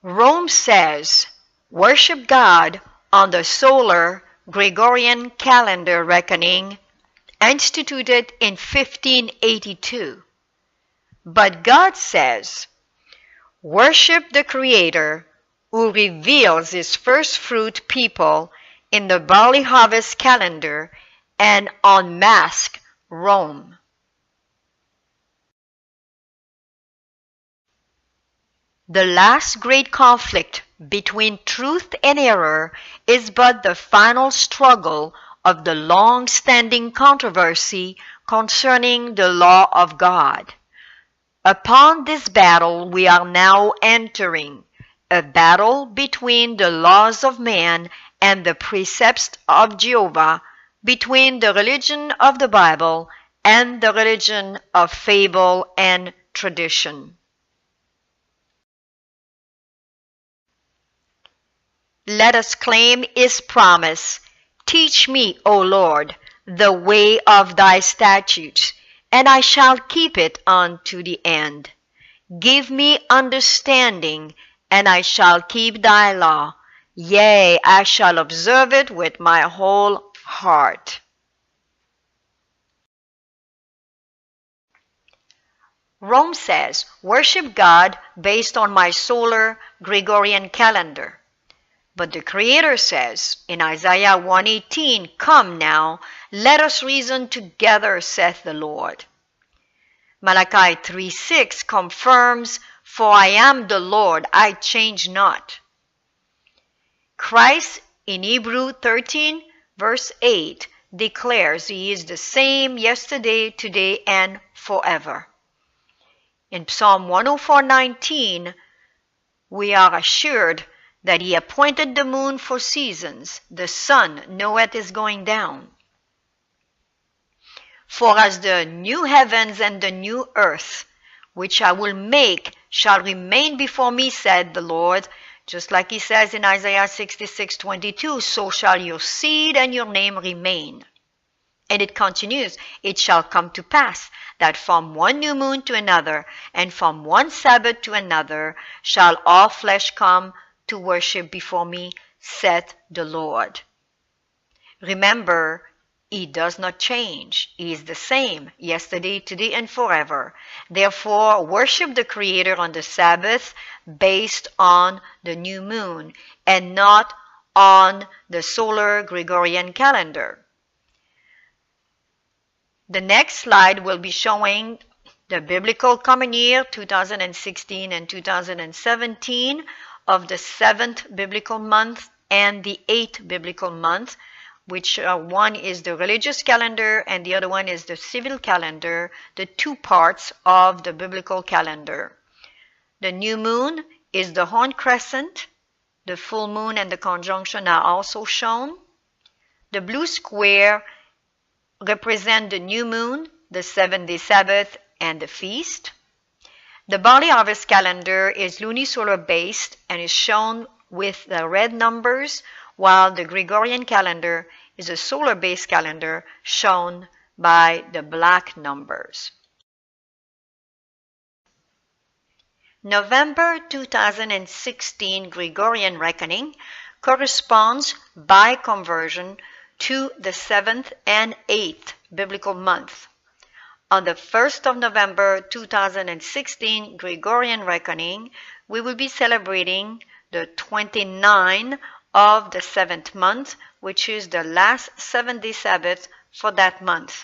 Rome says, worship God on the solar Gregorian calendar reckoning instituted in 1582. But God says, worship the Creator who reveals His first fruit people in the barley harvest calendar and unmask Rome. The last great conflict between truth and error is but the final struggle of the long-standing controversy concerning the law of God. Upon this battle we are now entering, a battle between the laws of man and the precepts of Jehovah, between the religion of the Bible and the religion of fable and tradition. Let us claim His promise. Teach me, O Lord, the way of thy statutes, and I shall keep it unto the end. Give me understanding, and I shall keep thy law. Yea, I shall observe it with my whole heart. Rome says, worship God based on my solar Gregorian calendar. But the Creator says in Isaiah 1:18, come now, let us reason together, saith the Lord. Malachi 3:6 confirms, for I am the Lord, I change not. Christ in Hebrew 13 verse 8 declares He is the same yesterday, today, and forever. In Psalm 104:19, we are assured that He appointed the moon for seasons, the sun knoweth his going down. For as the new heavens and the new earth, which I will make, shall remain before me, said the Lord, just like He says in Isaiah 66:22, so shall your seed and your name remain. And it continues, it shall come to pass that from one new moon to another, and from one Sabbath to another, shall all flesh come to worship before me, saith the Lord. Remember, He does not change. He is the same yesterday, today, and forever. Therefore, worship the Creator on the Sabbath based on the new moon and not on the solar Gregorian calendar. The next slide will be showing the Biblical Common Year 2016 and 2017 of the 7th biblical month and the 8th biblical month, which one is the religious calendar and the other one is the civil calendar, the two parts of the biblical calendar. The new moon is the horn crescent. The full moon and the conjunction are also shown. The blue square represent the new moon, the 7-day Sabbath, and the feast. The barley harvest calendar is luni-solar based and is shown with the red numbers, while the Gregorian calendar is a solar-based calendar shown by the black numbers. November 2016 Gregorian reckoning corresponds by conversion to the 7th and 8th biblical month. On the 1st of November 2016 Gregorian reckoning, we will be celebrating the 29th of the 7th month, which is the last 7-day Sabbath for that month.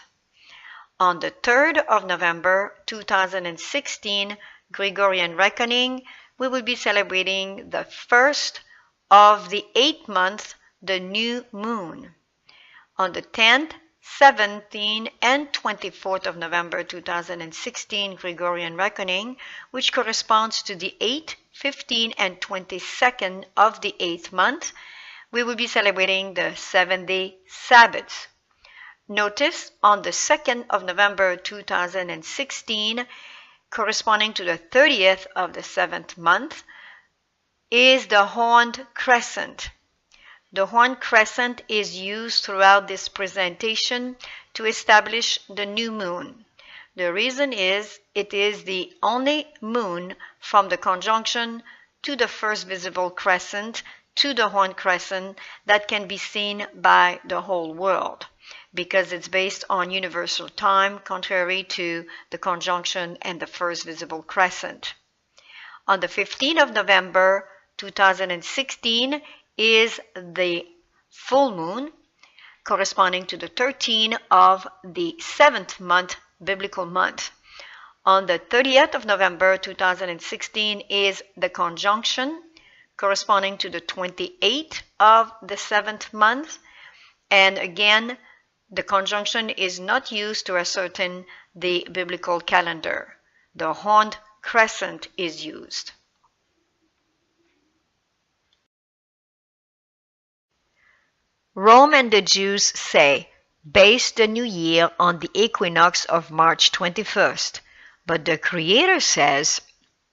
On the 3rd of November 2016 Gregorian reckoning, we will be celebrating the 1st of the 8th month, the new moon. On the 10th, 17th, and 24th of November 2016 Gregorian reckoning, which corresponds to the 8th, 15th, and 22nd of the 8th month, we will be celebrating the 7-day Sabbath. Notice on the 2nd of November 2016, corresponding to the 30th of the 7th month, is the horned crescent. The horned crescent is used throughout this presentation to establish the new moon. The reason is it is the only moon from the conjunction to the first visible crescent, to the horn crescent that can be seen by the whole world, because it's based on universal time, contrary to the conjunction and the first visible crescent. On the 15th of November 2016 is the full moon, corresponding to the 13th of the 7th month, biblical month. On the 30th of November 2016 is the conjunction, corresponding to the 28th of the 7th month. And again, the conjunction is not used to ascertain the biblical calendar. The horned crescent is used. Rome and the Jews say, base the new year on the equinox of March 21st. But the Creator says,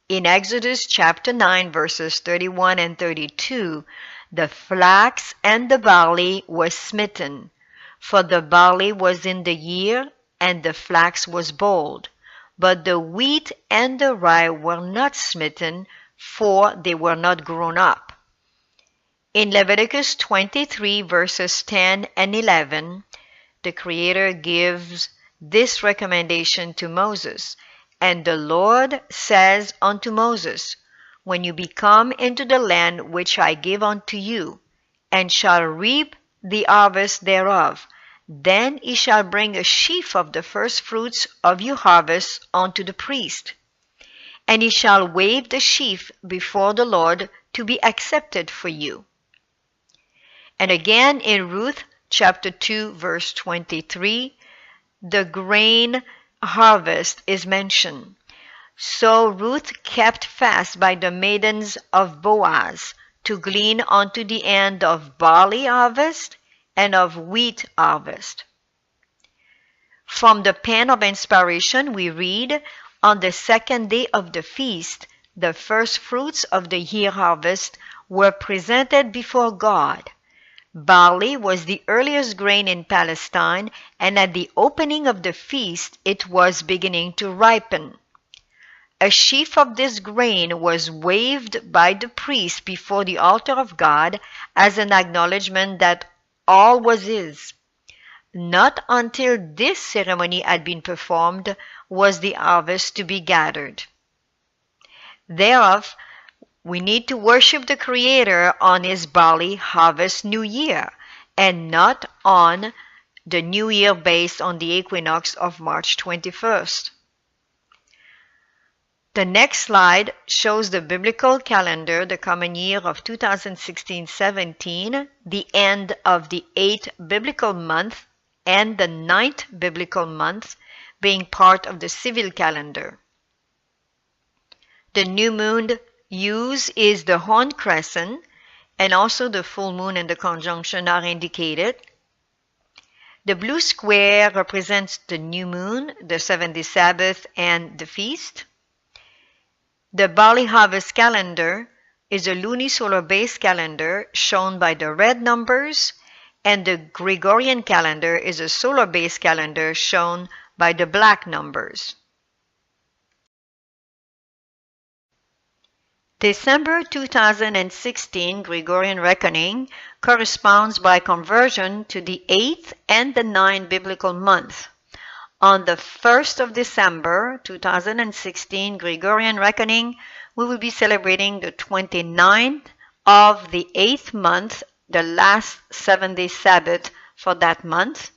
in Exodus chapter 9, verses 31 and 32, the flax and the barley were smitten, for the barley was in the year, and the flax was bold. But the wheat and the rye were not smitten, for they were not grown up. In Leviticus 23, verses 10 and 11, the Creator gives this recommendation to Moses. And the Lord says unto Moses, when you be come into the land which I give unto you, and shall reap the harvest thereof, then ye shall bring a sheaf of the first fruits of your harvest unto the priest. And ye shall wave the sheaf before the Lord to be accepted for you. And again in Ruth chapter 2, verse 23, the grain harvest is mentioned. So Ruth kept fast by the maidens of Boaz to glean unto the end of barley harvest and of wheat harvest. From the pen of inspiration we read, on the second day of the feast, the first fruits of the year harvest were presented before God. Barley was the earliest grain in Palestine, and at the opening of the feast it was beginning to ripen. A sheaf of this grain was waved by the priest before the altar of God as an acknowledgement that all was his. Not until this ceremony had been performed was the harvest to be gathered. Thereof, we need to worship the Creator on his barley harvest new year, and not on the new year based on the equinox of March 21st. The next slide shows the biblical calendar, the common year of 2016-17, the end of the 8th biblical month and the 9th biblical month being part of the civil calendar. The new moon used is the horn crescent, and also the full moon and the conjunction are indicated. The blue square represents the new moon, the 7th-day Sabbath, and the feast. The barley harvest calendar is a luni-solar based calendar shown by the red numbers, and the Gregorian calendar is a solar based calendar shown by the black numbers. December 2016 Gregorian reckoning corresponds by conversion to the 8th and the 9th biblical month. On the 1st of December 2016 Gregorian reckoning, we will be celebrating the 29th of the 8th month, the last 7-day Sabbath for that month.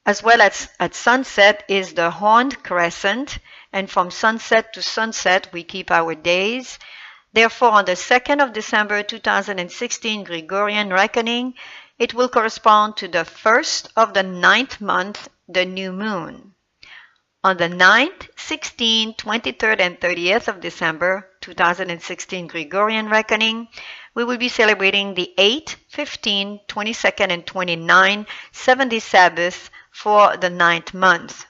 As well as at sunset is the horned crescent, and from sunset to sunset we keep our days. Therefore, on the 2nd of December 2016 Gregorian reckoning, it will correspond to the 1st of the 9th month, the new moon. On the 9th, 16th, 23rd, and 30th of December 2016 Gregorian reckoning, we will be celebrating the 8th, 15th, 22nd, and 29th 7-day Sabbath for the 9th month.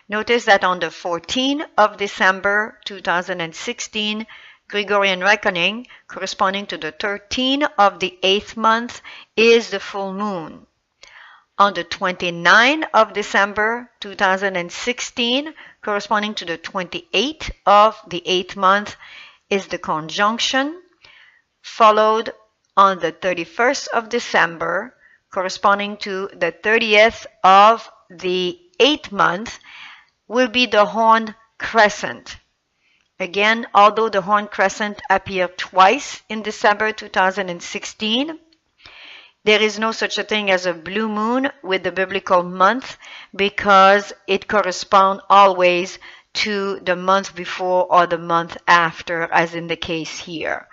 Notice that on the 14th of December 2016 Gregorian reckoning, corresponding to the 13th of the 8th month, is the full moon. On the 29th of December 2016, corresponding to the 28th of the 8th month, is the conjunction, followed on the 31st of December, corresponding to the 30th of the 8th month, will be the horned crescent. Again, although the horned crescent appeared twice in December 2016, there is no such a thing as a blue moon with the biblical month because it corresponds always to the month before or the month after, as in the case here.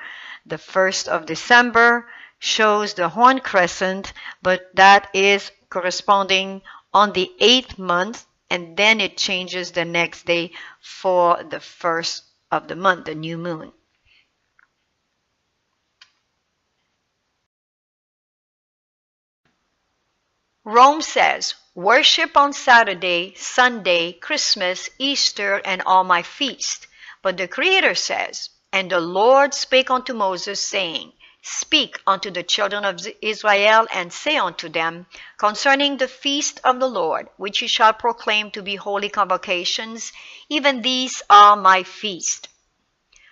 The 1st of December shows the horned crescent, but that is corresponding on the 8th month, and then it changes the next day for the 1st of the month, the new moon. Rome says, worship on Saturday, Sunday, Christmas, Easter, and all my feasts. But the Creator says, and the Lord spake unto Moses, saying, speak unto the children of Israel, and say unto them, concerning the feast of the Lord, which ye shall proclaim to be holy convocations, even these are my feast.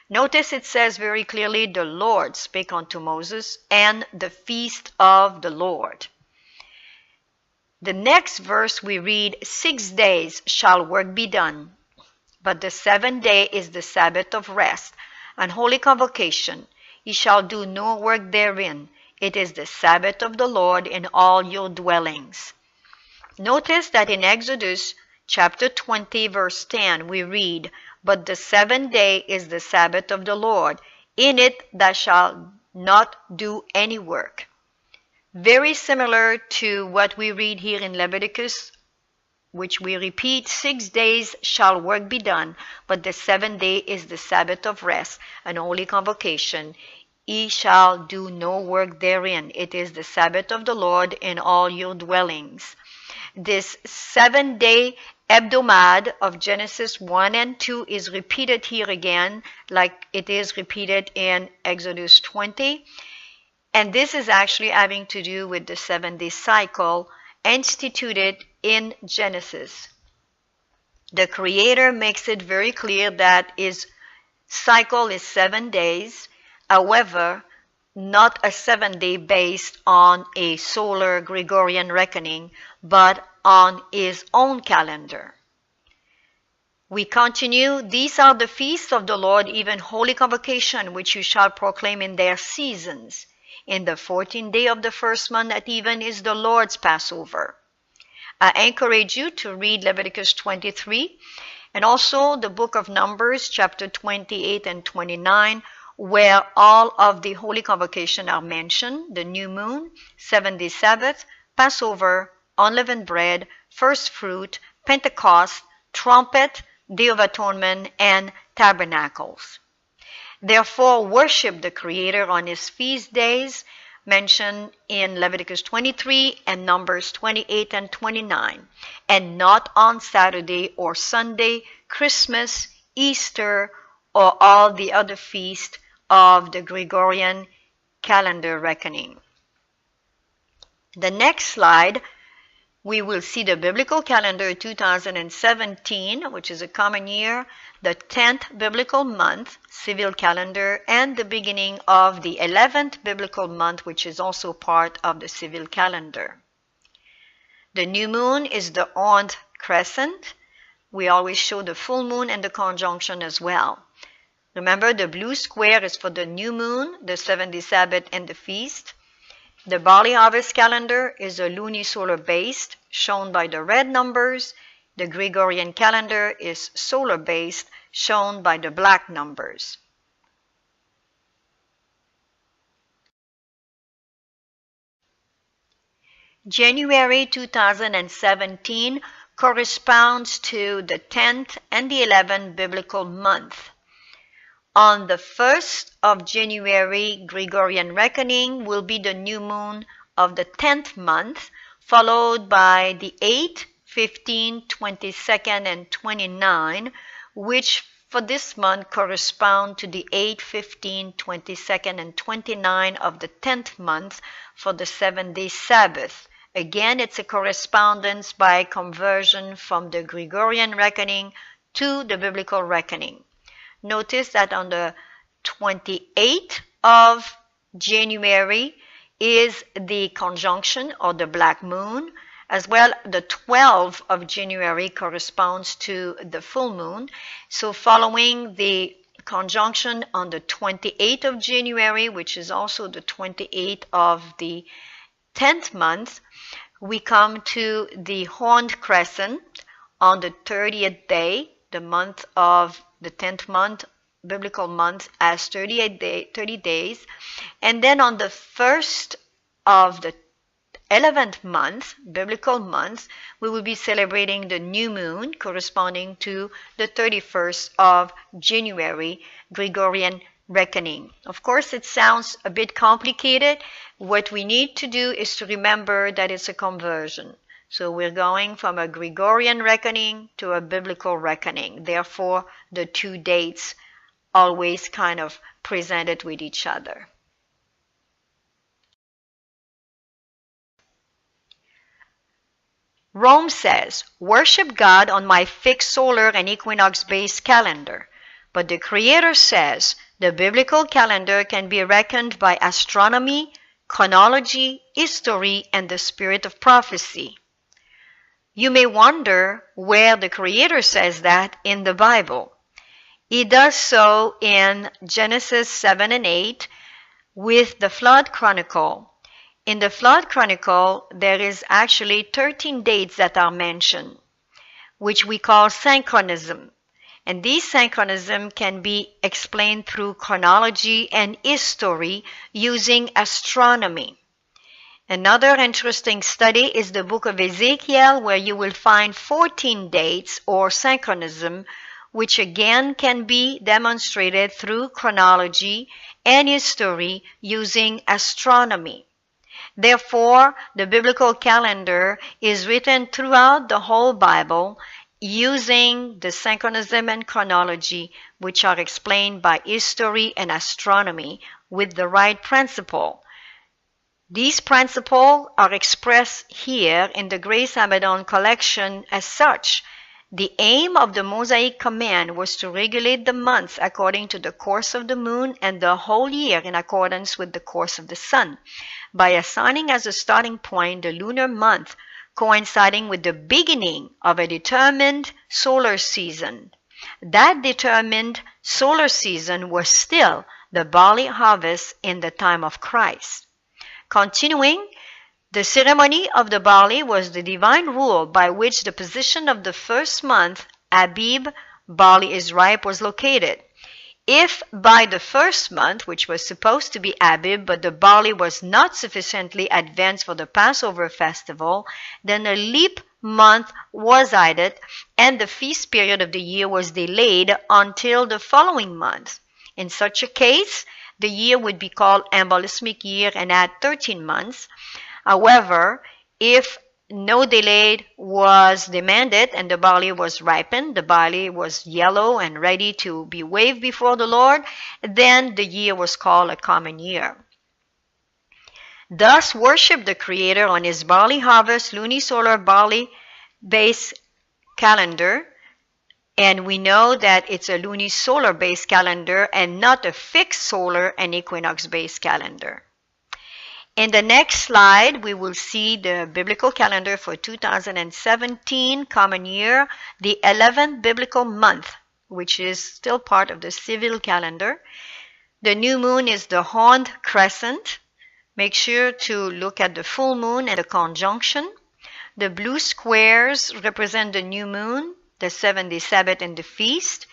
Notice it says very clearly, the Lord spake unto Moses, and the feast of the Lord. The next verse we read, 6 days shall work be done, but the 7th day is the Sabbath of rest, and holy convocation. Ye shall do no work therein. It is the Sabbath of the Lord in all your dwellings. Notice that in Exodus chapter 20 verse 10 we read, but the 7th day is the Sabbath of the Lord. In it thou shalt not do any work. Very similar to what we read here in Leviticus, which we repeat, 6 days shall work be done, but the 7th day is the Sabbath of rest, an holy convocation. Ye shall do no work therein. It is the Sabbath of the Lord in all your dwellings. This 7-day hebdomad of Genesis 1 and 2 is repeated here again, like it is repeated in Exodus 20. And this is actually having to do with the 7-day cycle instituted in Genesis. The Creator makes it very clear that his cycle is 7 days, however, not a 7-day based on a solar Gregorian reckoning, but on his own calendar. We continue, these are the feasts of the Lord, even holy convocation, which you shall proclaim in their seasons. In the 14th day of the first month at even is the Lord's Passover. I encourage you to read Leviticus 23 and also the book of Numbers, chapter 28 and 29, where all of the holy convocation are mentioned, the new moon, 7-day Sabbath, Passover, unleavened bread, first fruit, Pentecost, trumpet, Day of Atonement, and tabernacles. Therefore, worship the Creator on his feast days, mentioned in Leviticus 23 and Numbers 28 and 29, and not on Saturday or Sunday, Christmas, Easter, or all the other feasts of the Gregorian calendar reckoning. The next slide, we will see the biblical calendar 2017, which is a common year, the 10th biblical month, civil calendar, and the beginning of the 11th biblical month, which is also part of the civil calendar. The new moon is the horned crescent. We always show the full moon and the conjunction as well. Remember, the blue square is for the new moon, the 7-day Sabbath, and the feast. The Barley harvest calendar is a luni-solar based, shown by the red numbers. The Gregorian calendar is solar based, shown by the black numbers. January 2017 corresponds to the 10th and the 11th biblical month. On the 1st of January, Gregorian reckoning will be the new moon of the 10th month, followed by the 8th, 15th, 22nd, and 29, which for this month correspond to the 8th, 15th, 22nd, and 29 of the 10th month for the 7-day Sabbath. Again, it's a correspondence by conversion from the Gregorian reckoning to the biblical reckoning. Notice that on the 28th of January is the conjunction or the black moon. As well, the 12th of January corresponds to the full moon. So following the conjunction on the 28th of January, which is also the 28th of the 10th month, we come to the horned crescent on the 30th day, the month of the 10th month, biblical month, as 30 days. And then on the 1st of the 11th month, biblical month, we will be celebrating the new moon corresponding to the 31st of January, Gregorian reckoning. Of course, it sounds a bit complicated. What we need to do is to remember that it's a conversion. So we're going from a Gregorian reckoning to a biblical reckoning. Therefore, the two dates always kind of presented with each other. Rome says, worship God on my fixed solar and equinox-based calendar. But the Creator says, the biblical calendar can be reckoned by astronomy, chronology, history, and the spirit of prophecy. You may wonder where the Creator says that in the Bible. He does so in Genesis 7 and 8 with the Flood Chronicle. In the Flood Chronicle, there is actually 13 dates that are mentioned, which we call synchronism. And these synchronism can be explained through chronology and history using astronomy. Another interesting study is the book of Ezekiel, where you will find 14 dates or synchronism, which again can be demonstrated through chronology and history using astronomy. Therefore, the biblical calendar is written throughout the whole Bible using the synchronism and chronology, which are explained by history and astronomy with the right principle. These principles are expressed here in the Grace Abaddon collection as such. The aim of the Mosaic command was to regulate the months according to the course of the moon and the whole year in accordance with the course of the sun, by assigning as a starting point the lunar month coinciding with the beginning of a determined solar season. That determined solar season was still the barley harvest in the time of Christ. Continuing, the ceremony of the barley was the divine rule by which the position of the first month, Abib, barley is ripe, was located. If by the first month, which was supposed to be Abib, but the barley was not sufficiently advanced for the Passover festival, then a leap month was added, and the feast period of the year was delayed until the following month. In such a case, the year would be called embolismic year and add 13 months. However, if no delay was demanded and the barley was ripened, the barley was yellow and ready to be waved before the Lord, then the year was called a common year. Thus worship the Creator on his barley harvest, luni-solar barley-based calendar, and we know that it's a luni-solar based calendar and not a fixed solar and equinox-based calendar. In the next slide, we will see the biblical calendar for 2017 common year, the 11th biblical month, which is still part of the civil calendar. The new moon is the horned crescent. Make sure to look at the full moon and the conjunction. The blue squares represent the new moon, the 7-day Sabbath, and the feast.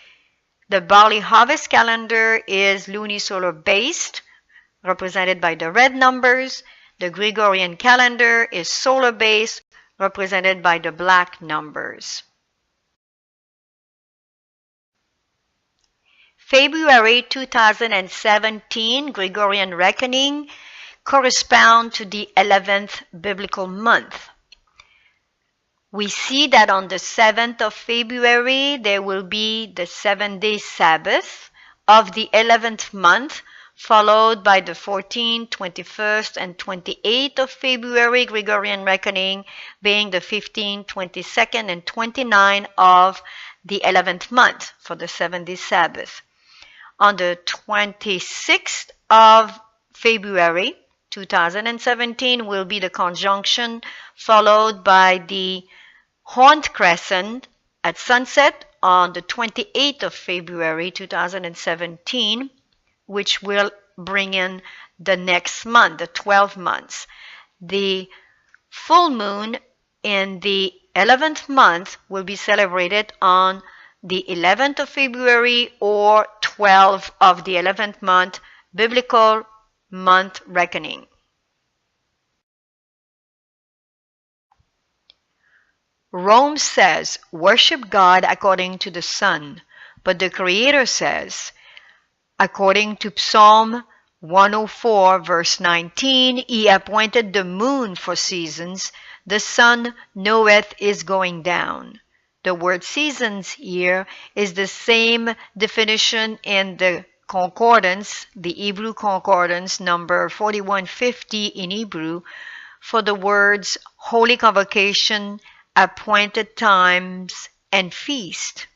The barley harvest calendar is luni-solar based, represented by the red numbers. The Gregorian calendar is solar-based, represented by the black numbers. February 2017 Gregorian reckoning correspond to the 11th biblical month. We see that on the 7th of February, there will be the 7-day Sabbath of the 11th month, followed by the 14th, 21st, and 28th of February Gregorian reckoning, being the 15th, 22nd, and 29th of the 11th month for the 7-day Sabbath. On the 26th of February 2017 will be the conjunction, followed by the horned crescent at sunset on the 28th of February 2017, which will bring in the next month, the 12 months. The full moon in the 11th month will be celebrated on the 11th of February or 12 of the 11th month, biblical month reckoning. Rome says, worship God according to the sun, but the Creator says, according to Psalm 104 verse 19, He appointed the moon for seasons, the sun knoweth is going down. The word seasons here is the same definition in the concordance, the Hebrew concordance number 4150 in Hebrew, for the words holy convocation, appointed times, and feast.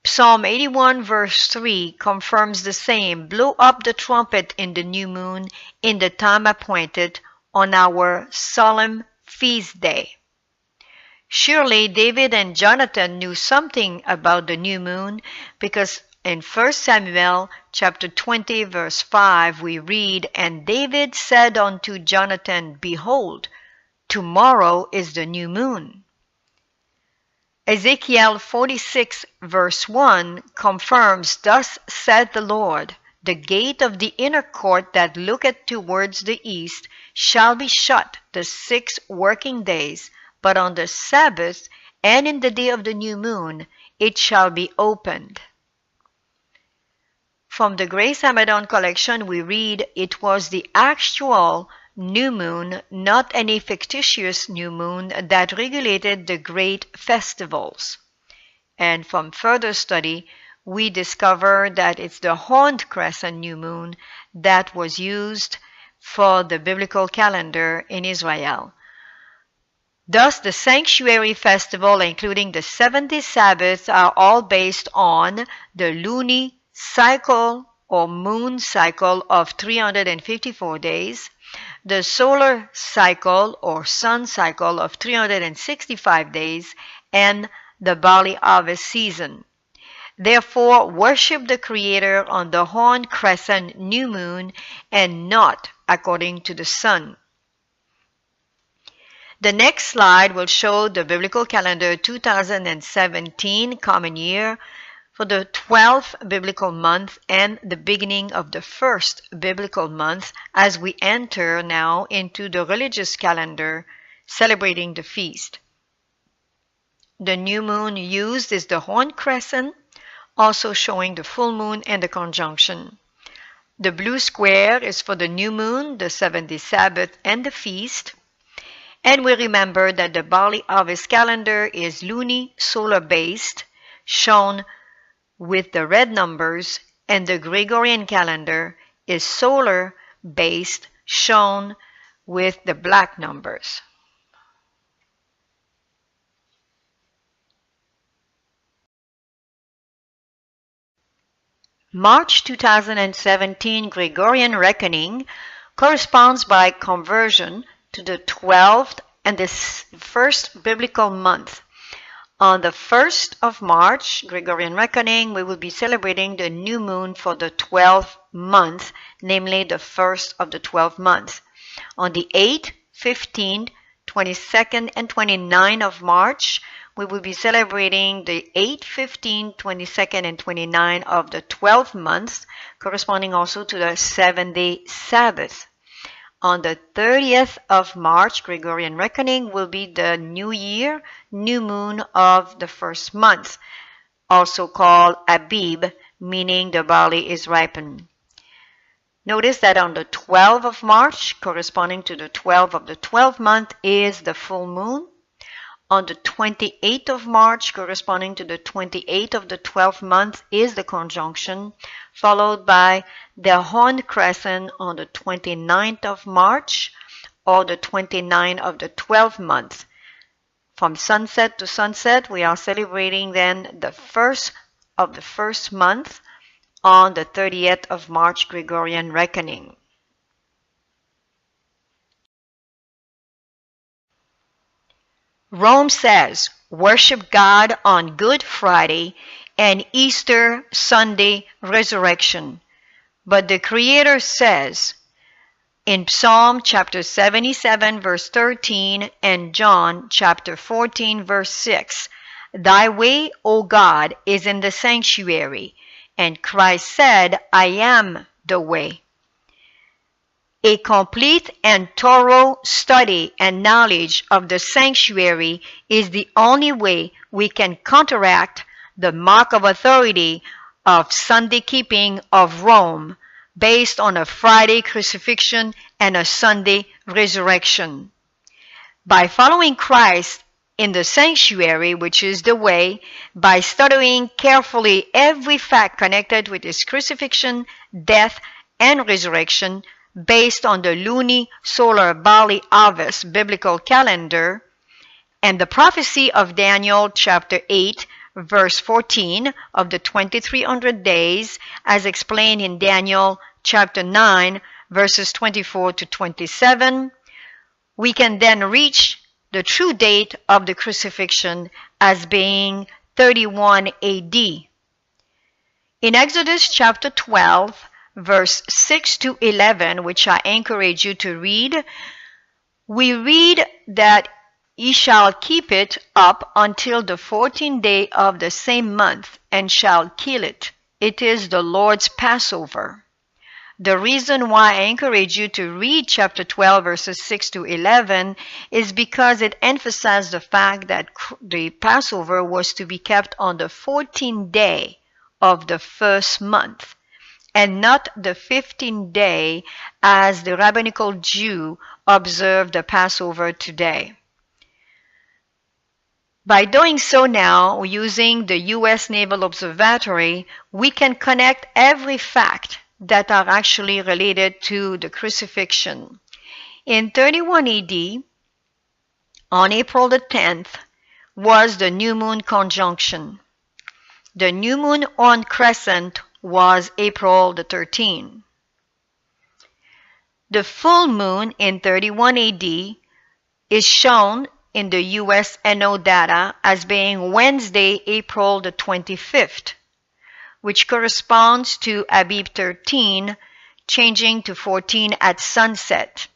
Psalm 81 verse 3 confirms the same. Blow up the trumpet in the new moon in the time appointed on our solemn feast day. Surely David and Jonathan knew something about the new moon, because in 1 Samuel chapter 20 verse 5 we read, and David said unto Jonathan, behold, tomorrow is the new moon. Ezekiel 46 verse 1 confirms, thus said the Lord, the gate of the inner court that looketh towards the east shall be shut the 6 working days, but on the Sabbath and in the day of the new moon it shall be opened. From the Grace Hamadan collection we read, it was the actual new moon, not any fictitious new moon, that regulated the great festivals. And from further study, we discover that it's the horned crescent new moon that was used for the biblical calendar in Israel. Thus, the sanctuary festival, including the 70 Sabbaths, are all based on the luni-cycle or moon cycle of 354 days, the solar cycle or sun cycle of 365 days, and the barley harvest season. Therefore, worship the Creator on the horned crescent new moon and not according to the sun. The next slide will show the biblical calendar 2017 common year for the 12th biblical month and the beginning of the first biblical month as we enter now into the religious calendar celebrating the feast. The new moon used is the horned crescent, also showing the full moon and the conjunction. The blue square is for the new moon, the 70th Sabbath, and the feast. And we remember that the barley harvest calendar is luni-solar based, shown with the red numbers, and the Gregorian calendar is solar based, shown with the black numbers. March 2017 Gregorian reckoning corresponds by conversion to the 12th and the first biblical month. On the 1st of March, Gregorian reckoning, we will be celebrating the new moon for the 12th month, namely the first of the 12th month. On the 8th, 15th, 22nd, and 29th of March, we will be celebrating the 8th, 15th, 22nd, and 29th of the 12th month, corresponding also to the 7-day Sabbath. On the 30th of March, Gregorian reckoning will be the new year, new moon of the first month, also called Abib, meaning the barley is ripened. Notice that on the 12th of March, corresponding to the 12th of the 12th month, is the full moon. On the 28th of March, corresponding to the 28th of the 12th month, is the conjunction, followed by the horned crescent on the 29th of March, or the 29th of the 12th month. From sunset to sunset, we are celebrating then the first of the first month on the 30th of March Gregorian reckoning. Rome says, worship God on Good Friday and Easter Sunday resurrection. But the Creator says in Psalm chapter 77 verse 13 and John chapter 14 verse 6, Thy way, O God, is in the sanctuary. And Christ said, I am the way. A complete and thorough study and knowledge of the sanctuary is the only way we can counteract the mark of authority of Sunday keeping of Rome based on a Friday crucifixion and a Sunday resurrection. By following Christ in the sanctuary, which is the way, by studying carefully every fact connected with his crucifixion, death, and resurrection, based on the luni-solar Barley harvest biblical calendar and the prophecy of Daniel chapter 8 verse 14 of the 2300 days as explained in Daniel chapter 9 verses 24 to 27, we can then reach the true date of the crucifixion as being 31 AD. In Exodus chapter 12 verse 6 to 11, which I encourage you to read, we read that ye shall keep it up until the 14th day of the same month, and shall kill it. It is the Lord's Passover. The reason why I encourage you to read chapter 12 verses 6 to 11 is because it emphasizes the fact that the Passover was to be kept on the 14th day of the first month, and not the 15th day as the rabbinical Jew observed the Passover today. By doing so now, using the U.S. Naval Observatory, we can connect every fact that are actually related to the crucifixion. In 31 AD, on April the 10th, was the new moon conjunction. The new moon on crescent was April the 13th. The full moon in 31 AD is shown in the USNO data as being Wednesday, April the 25th, which corresponds to Abib 13, changing to 14 at sunset.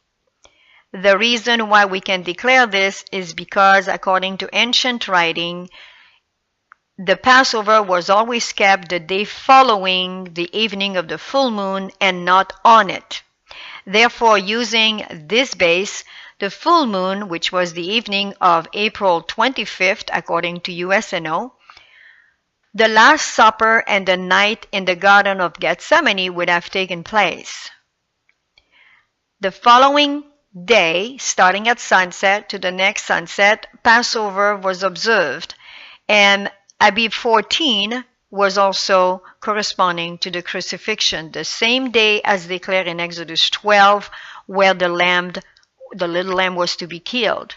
The reason why we can declare this is because, according to ancient writing, the Passover was always kept the day following the evening of the full moon and not on it. Therefore, using this base, the full moon, which was the evening of April 25th, according to USNO, the Last Supper and the night in the Garden of Gethsemane would have taken place. The following day, starting at sunset to the next sunset, Passover was observed, and Abib 14 was also corresponding to the crucifixion, the same day as declared in Exodus 12, where the little lamb was to be killed.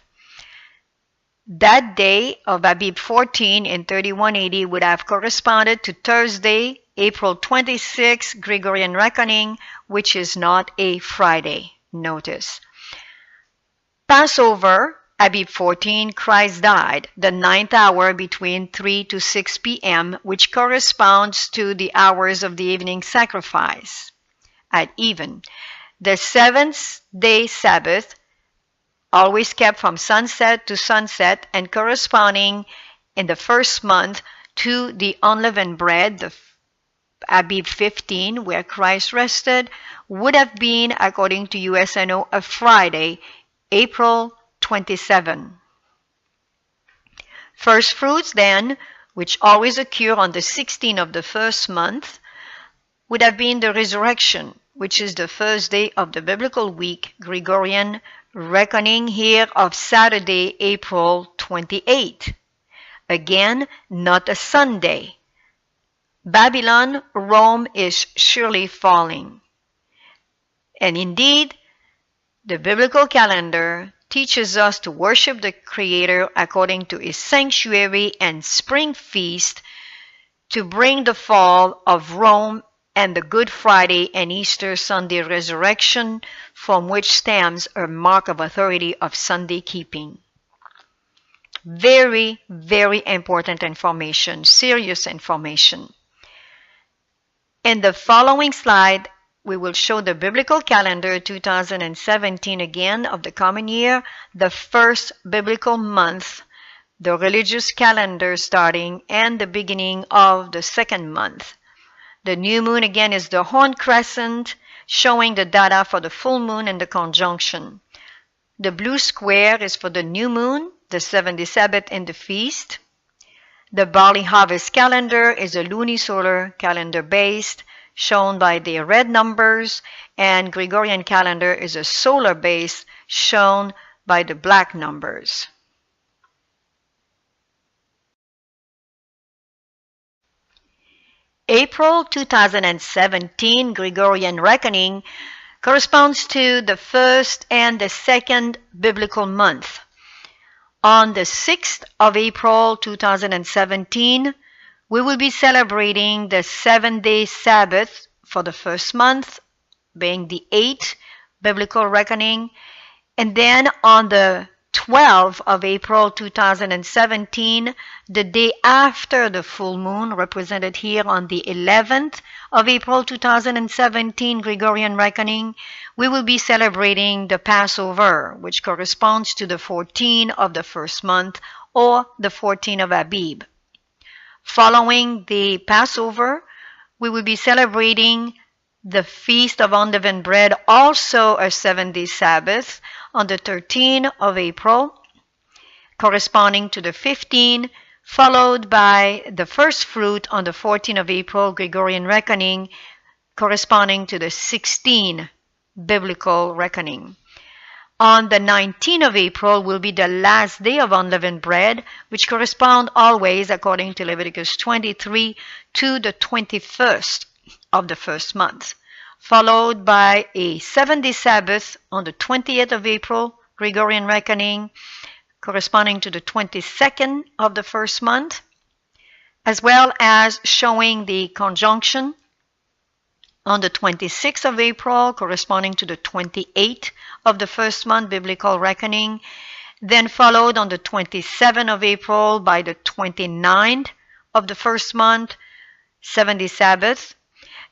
That day of Abib 14 in 31 AD would have corresponded to Thursday, April 26, Gregorian reckoning, which is not a Friday. Notice. Passover, Abib 14, Christ died, the 9th hour between 3 to 6 p.m., which corresponds to the hours of the evening sacrifice at even. The 7th day Sabbath, always kept from sunset to sunset and corresponding in the first month to the unleavened bread, the Abib 15, where Christ rested, would have been, according to USNO, a Friday, April 27. First fruits, then, which always occur on the 16th of the first month, would have been the resurrection, which is the first day of the biblical week, Gregorian reckoning here of Saturday, April 28. Again, not a Sunday. Babylon, Rome is surely falling. And indeed, the biblical calendar teaches us to worship the Creator according to his sanctuary and spring feast to bring the fall of Rome and the Good Friday and Easter Sunday resurrection, from which stems a mark of authority of Sunday keeping. Very, very important information, serious information. In the following slide, we will show the biblical calendar 2017 again of the common year, the first biblical month, the religious calendar starting, and the beginning of the second month. The new moon again is the horn crescent, showing the data for the full moon and the conjunction. The blue square is for the new moon, the 70th Sabbath, and the feast. The barley harvest calendar is a luni-solar calendar based, shown by the red numbers, and Gregorian calendar is a solar based, shown by the black numbers. April 2017 Gregorian reckoning corresponds to the first and the second biblical month. On the 6th of April 2017, we will be celebrating the 7-day Sabbath for the first month, being the 8th biblical reckoning. And then on the 12th of April 2017, the day after the full moon, represented here on the 11th of April 2017 Gregorian reckoning, we will be celebrating the Passover, which corresponds to the 14th of the first month, or the 14th of Abib. Following the Passover, we will be celebrating the Feast of Unleavened Bread, also a 7-day Sabbath, on the 13th of April, corresponding to the 15th, followed by the first fruit on the 14th of April Gregorian reckoning, corresponding to the 16th biblical reckoning. On the 19th of April will be the last day of unleavened bread, which correspond always, according to Leviticus 23, to the 21st of the first month, followed by a 7-day Sabbath on the 20th of April Gregorian reckoning, corresponding to the 22nd of the first month, as well as showing the conjunction on the 26th of April, corresponding to the 28th of the first month biblical reckoning, then followed on the 27th of April by the 29th of the first month, 7-day Sabbath.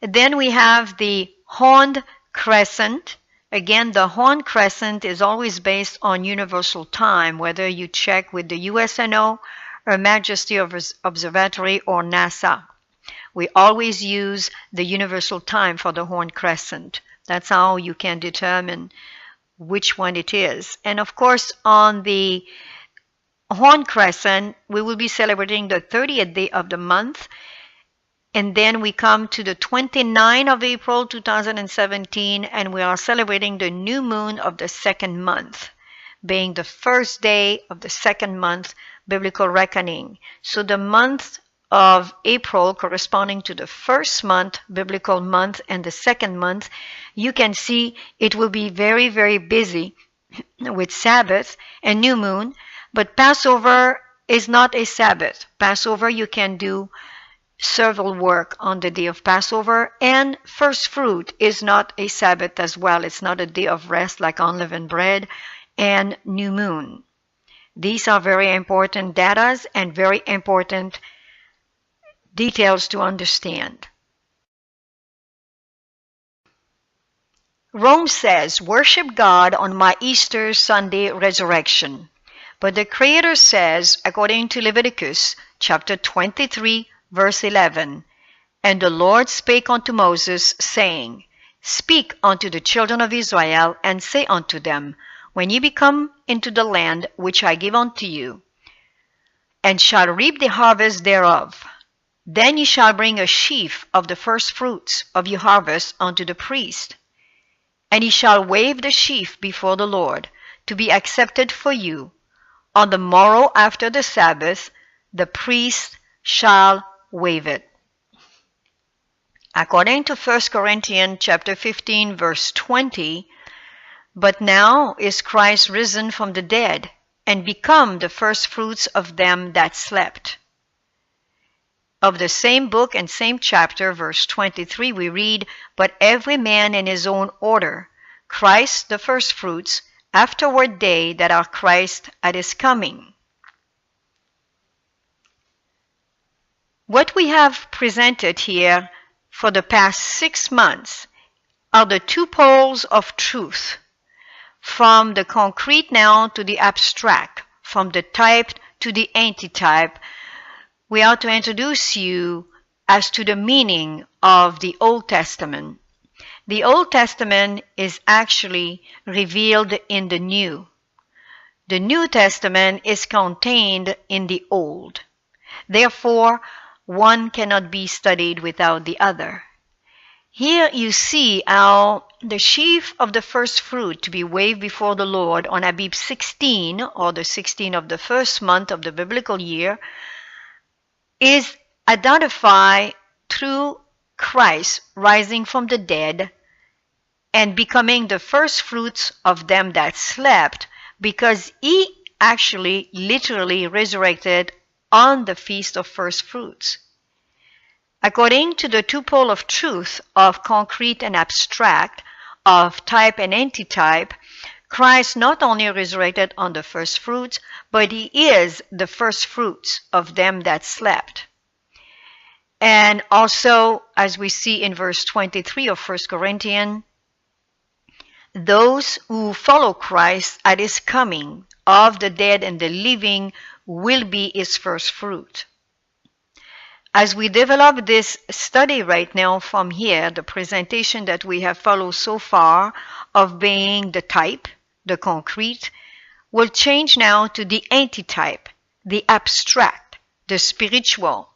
Then we have the horned crescent. Again, the horned crescent is always based on universal time, whether you check with the USNO, Her Majesty Observatory, or NASA. We always use the universal time for the horned crescent. That's how you can determine which one it is. And of course, on the horned crescent, we will be celebrating the 30th day of the month. And then we come to the 29th of April 2017, and we are celebrating the new moon of the second month, being the first day of the second month biblical reckoning. So the month of April, corresponding to the first month biblical month and the second month, you can see it will be very, very busy with Sabbath and new moon. But Passover is not a Sabbath. Passover, you can do several work on the day of Passover, and first fruit is not a Sabbath as well. It's not a day of rest like unleavened bread and new moon. These are very important data and very important details to understand. Rome says, worship God on my Easter Sunday resurrection. But the Creator says, according to Leviticus chapter 23, verse 11, and the Lord spake unto Moses, saying, speak unto the children of Israel, and say unto them, when ye be come into the land which I give unto you, and shall reap the harvest thereof, then ye shall bring a sheaf of the first fruits of your harvest unto the priest, and he shall wave the sheaf before the Lord, to be accepted for you. On the morrow after the Sabbath, the priest shall wave it. According to 1 Corinthians chapter 15, verse 20, but now is Christ risen from the dead, and become the first fruits of them that slept. of the same book and same chapter, verse 23, we read, "But every man in his own order, Christ the firstfruits, afterward they that are Christ at his coming." What we have presented here for the past 6 months are the two poles of truth, from the concrete now to the abstract, from the type to the antitype. We are to introduce you as to the meaning of the Old Testament. The Old Testament is actually revealed in the New. The New Testament is contained in the Old. Therefore, one cannot be studied without the other. Here you see how the sheaf of the first fruit to be waved before the Lord on Abib 16, or the 16th of the first month of the biblical year, is identified through Christ rising from the dead and becoming the first fruits of them that slept, because he actually literally resurrected on the feast of first fruits. According to the two poles of truth of concrete and abstract, of type and antitype, Christ not only resurrected on the first fruits, but he is the first fruits of them that slept. And also, as we see in verse 23 of 1 Corinthians, those who follow Christ at his coming, of the dead and the living, will be his first fruit. As we develop this study right now from here, the presentation that we have followed so far of being the type, the concrete, will change now to the antitype, the abstract, the spiritual.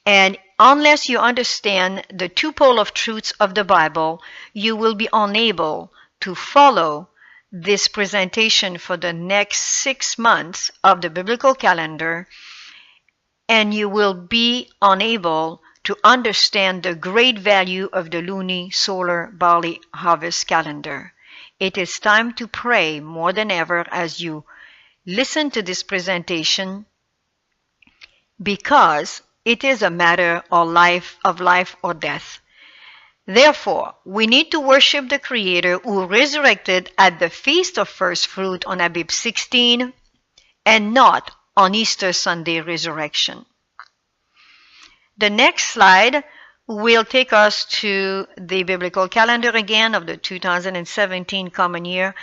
And unless you understand the two poles of truths of the Bible, you will be unable to follow this presentation for the next 6 months of the biblical calendar, and you will be unable to understand the great value of the luni-solar barley harvest calendar. It is time to pray more than ever as you listen to this presentation, because it is a matter of life or death. Therefore, we need to worship the Creator who resurrected at the Feast of First Fruit on Abib 16 and not on Easter Sunday resurrection. The next slide will take us to the biblical calendar again of the 2017 common year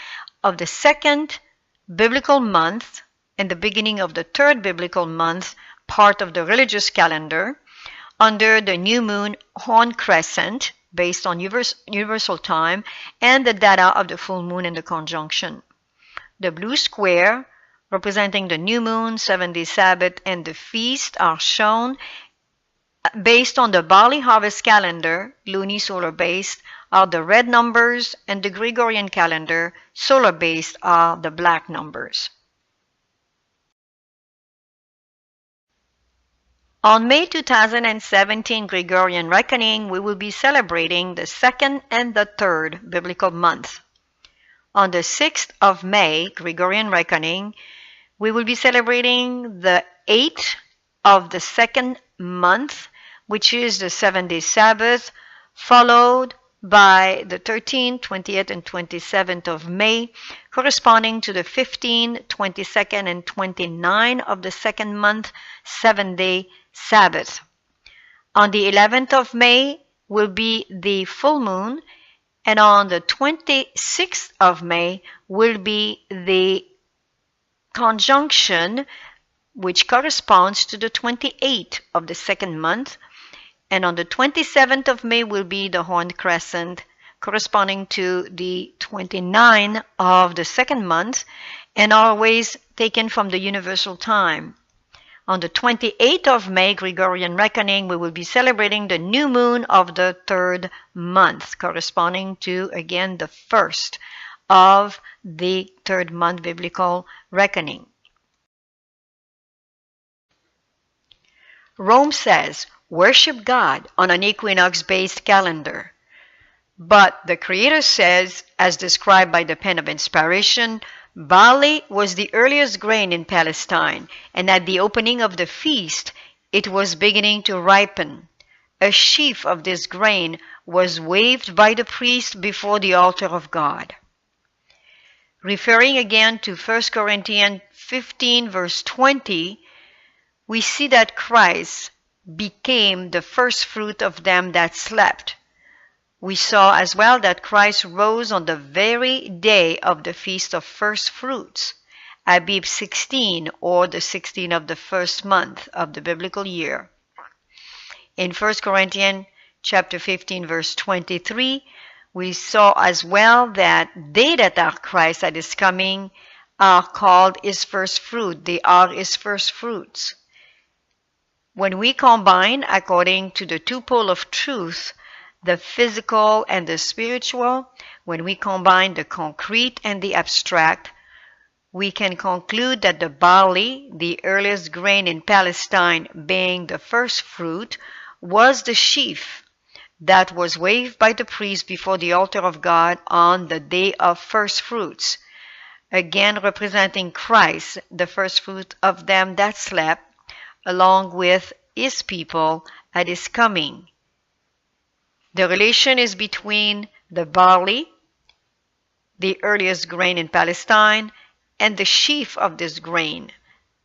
of the second biblical month and the beginning of the third biblical month, part of the religious calendar, under the new moon horn crescent based on universal time and the data of the full moon and the conjunction. The blue square representing the new moon, 7-day Sabbath, and the feast are shown based on the barley harvest calendar, luni-solar based, are the red numbers, and the Gregorian calendar, solar based, are the black numbers. On May 2017 Gregorian reckoning, we will be celebrating the second and the third biblical month. On the 6th of May Gregorian reckoning, we will be celebrating the 8th of the second month, which is the 7-day Sabbath, followed by the 13th, 20th, and 27th of May, corresponding to the 15th, 22nd, and 29th of the second month, 7-day Sabbath. On the 11th of May will be the full moon, and on the 26th of May will be the conjunction, which corresponds to the 28th of the second month, and on the 27th of May will be the horn crescent, corresponding to the 29th of the second month, and always taken from the universal time. On the 28th of May Gregorian reckoning, we will be celebrating the new moon of the third month, corresponding to, again, the first of the third month biblical reckoning. Rome says, worship God on an equinox-based calendar. But the Creator says, as described by the pen of inspiration, barley was the earliest grain in Palestine, and at the opening of the feast, it was beginning to ripen. A sheaf of this grain was waved by the priest before the altar of God. Referring again to 1 Corinthians 15 verse 20, we see that Christ became the first fruit of them that slept. We saw as well that Christ rose on the very day of the Feast of First Fruits, Abib 16, or the 16th of the first month of the biblical year. In 1 Corinthians chapter 15 verse 23, we saw as well that they that are Christ at his coming are called his first fruit. They are his first fruits. When we combine, according to the two poles of truth, the physical and the spiritual, when we combine the concrete and the abstract, we can conclude that the barley, the earliest grain in Palestine being the first fruit, was the sheaf that was waved by the priest before the altar of God on the day of first fruits, again representing Christ, the first fruit of them that slept, along with his people at his coming. The relation is between the barley, the earliest grain in Palestine, and the sheaf of this grain,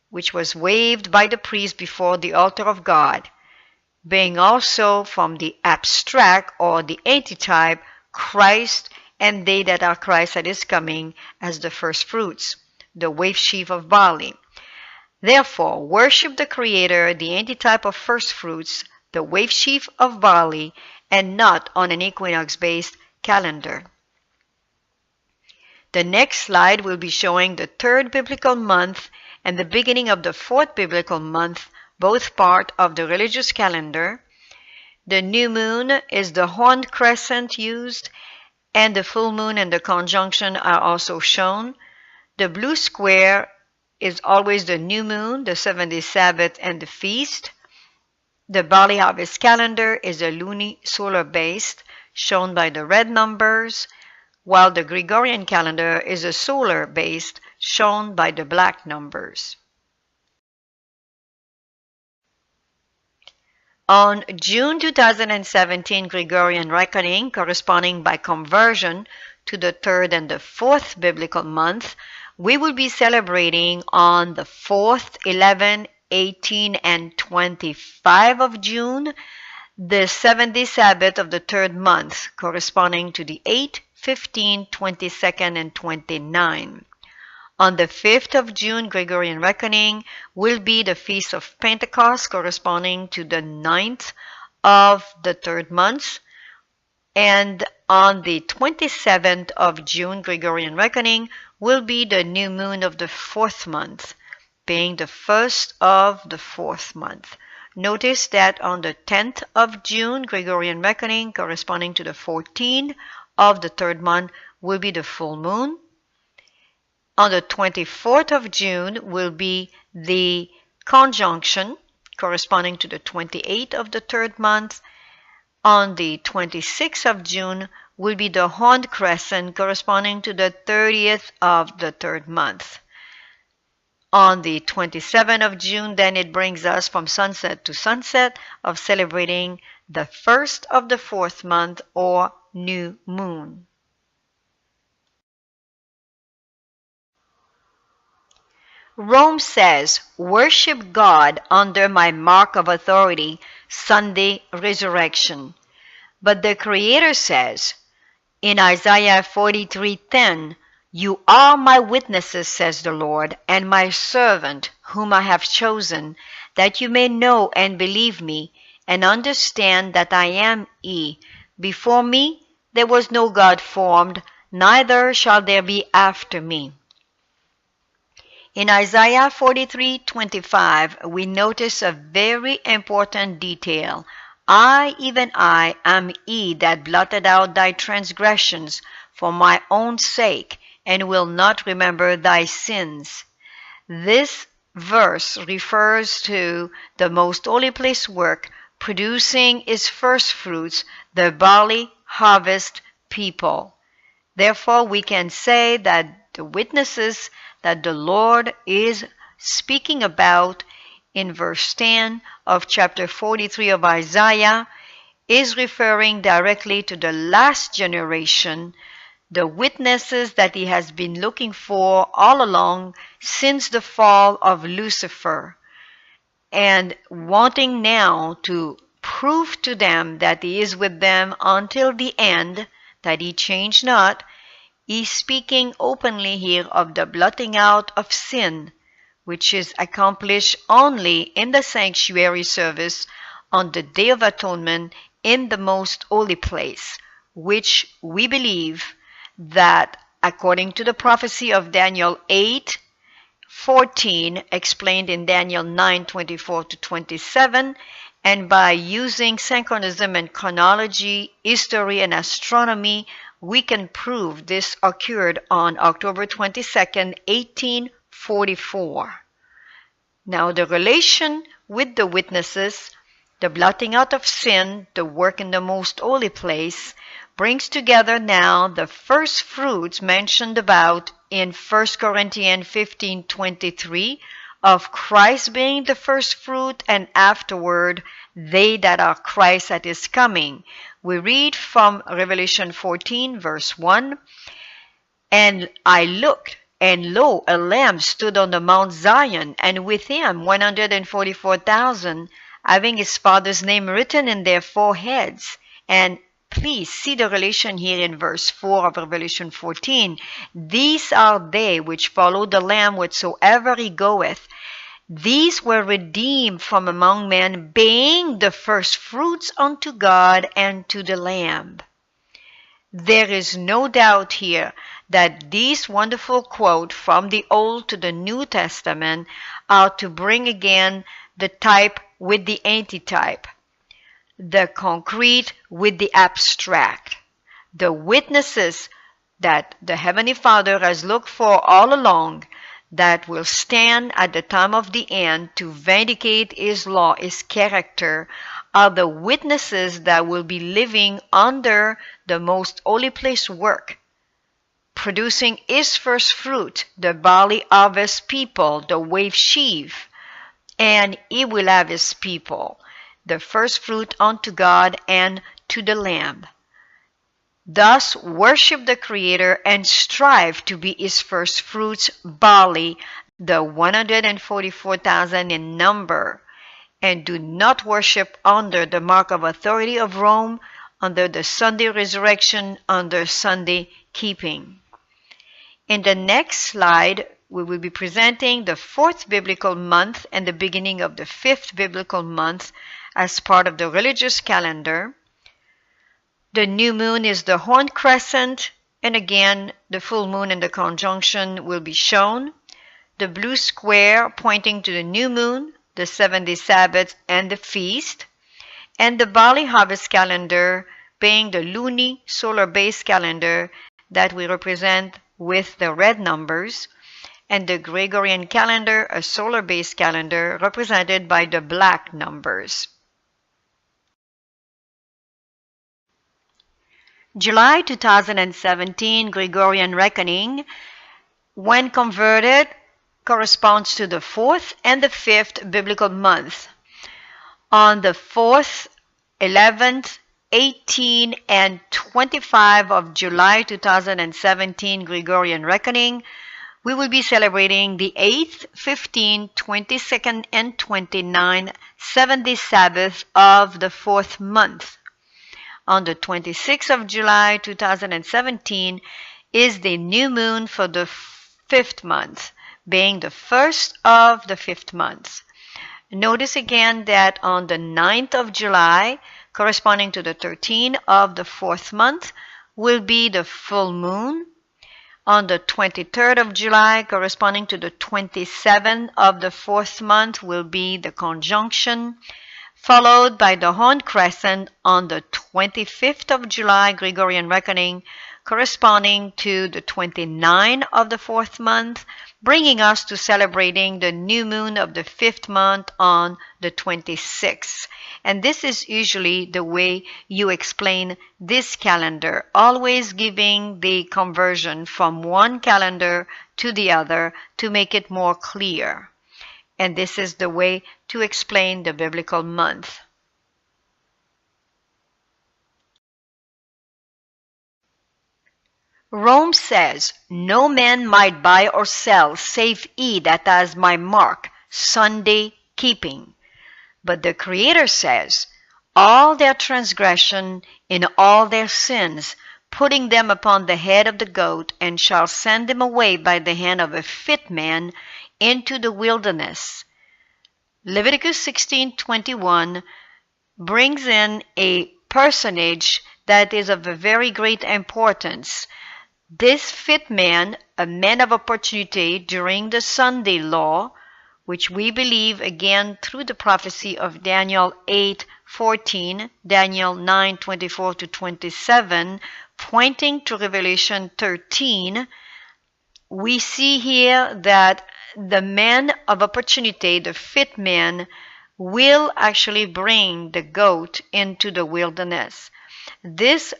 which was waved by the priest before the altar of God, being also from the abstract or the antitype Christ and they that are Christ at his coming as the first fruits, the waved sheaf of barley. Therefore, worship the Creator, the antitype of first fruits, the waved sheaf of barley, and not on an equinox-based calendar. The next slide will be showing the third biblical month and the beginning of the fourth biblical month, both part of the religious calendar. The new moon is the horned crescent used, and the full moon and the conjunction are also shown. The blue square is always the new moon, the 7-day Sabbath, and the feast. The barley harvest calendar is a luni-solar based, shown by the red numbers, while the Gregorian calendar is a solar based, shown by the black numbers. On June 2017 Gregorian reckoning, corresponding by conversion to the third and the fourth biblical month, we will be celebrating on the 4th, 11, 18, and 25 of June, the 7-day Sabbath of the third month, corresponding to the 8th, 15, 22nd, and 29. On the 5th of June Gregorian reckoning will be the Feast of Pentecost, corresponding to the 9th of the third month. And on the 27th of June Gregorian reckoning will be the new moon of the fourth month, being the first of the fourth month. Notice that on the 10th of June Gregorian reckoning, corresponding to the 14th of the third month, will be the full moon. On the 24th of June will be the conjunction, corresponding to the 28th of the third month. On the 26th of June will be the horned crescent, corresponding to the 30th of the third month. On the 27th of June, then it brings us from sunset to sunset of celebrating the first of the fourth month, or new moon. Rome says, worship God under my mark of authority, Sunday resurrection. But the Creator says, in Isaiah 43:10, you are my witnesses, says the Lord, and my servant, whom I have chosen, that you may know and believe me, and understand that I am He. Before me there was no God formed, neither shall there be after me. In Isaiah 43:25, we notice a very important detail. I, even I, am He that blotted out thy transgressions for my own sake, and will not remember thy sins. This verse refers to the most holy place work, producing its first fruits, the barley harvest people. Therefore, we can say that the witnesses that the Lord is speaking about in verse 10 of chapter 43 of Isaiah is referring directly to the last generation, the witnesses that he has been looking for all along since the fall of Lucifer, and wanting now to prove to them that he is with them until the end, that he changed not. He's speaking openly here of the blotting out of sin, which is accomplished only in the sanctuary service on the Day of Atonement in the most holy place, which we believe that according to the prophecy of Daniel 8:14 explained in Daniel 9:24-27, and by using synchronism and chronology, history and astronomy, we can prove this occurred on October 22nd, 1844. Now the relation with the witnesses, the blotting out of sin, the work in the most holy place, brings together now the first fruits mentioned about in 1 Corinthians 15:23 of Christ being the first fruit, and afterward they that are Christ at his coming. We read from Revelation 14 verse 1, "And I looked, and lo, a Lamb stood on the Mount Zion, and with him 144,000, having his Father's name written in their foreheads." And please see the relation here in verse 4 of Revelation 14. "These are they which follow the Lamb wheresoever he goeth. These were redeemed from among men, being the first fruits unto God and to the Lamb." There is no doubt here that these wonderful quotes from the Old to the New Testament are to bring again the type with the antitype, the concrete with the abstract, the witnesses that the Heavenly Father has looked for all along, that will stand at the time of the end to vindicate his law, his character, are the witnesses that will be living under the most holy place work, producing his first fruit, the barley harvest people, the wave sheaf, and he will have his people, the first fruit unto God and to the Lamb. Thus worship the Creator and strive to be his first fruits, barley, the 144,000 in number, and do not worship under the mark of authority of Rome, under the Sunday resurrection, under Sunday keeping. In the next slide, we will be presenting the 4th biblical month and the beginning of the 5th biblical month as part of the religious calendar. The new moon is the horn crescent, and again the full moon and the conjunction will be shown. The blue square pointing to the new moon, the 7-day Sabbath and the feast, and the barley harvest calendar being the luni-solar based calendar that we represent with the red numbers, and the Gregorian calendar, a solar based calendar represented by the black numbers. July 2017 Gregorian reckoning, when converted, corresponds to the 4th and the 5th biblical month. On the 4th, 11th, 18, and 25 of July 2017 Gregorian reckoning, we will be celebrating the 8th, 15th, 22nd, and 29th 7-day Sabbath of the 4th month. On the 26th of July 2017 is the new moon for the 5th month, being the first of the 5th month. Notice again that on the 9th of July, corresponding to the 13th of the 4th month, will be the full moon. On the 23rd of July, corresponding to the 27th of the 4th month, will be the conjunction, followed by the horn crescent on the 25th of July Gregorian reckoning, corresponding to the 29th of the 4th month, bringing us to celebrating the new moon of the 5th month on the 26th. And this is usually the way you explain this calendar, always giving the conversion from one calendar to the other to make it more clear. and this is the way to explain the biblical month. Rome says, "No man might buy or sell save he that has my mark, Sunday keeping." But the Creator says, "All their transgression in all their sins, putting them upon the head of the goat, and shall send them away by the hand of a fit man into the wilderness." Leviticus 16:21 brings in a personage that is of a very great importance. This fit man, a man of opportunity during the Sunday law, which we believe again through the prophecy of Daniel 8:14, Daniel 9:24 to 27, pointing to Revelation 13, we see here that the man of opportunity, the fit man, will actually bring the goat into the wilderness. This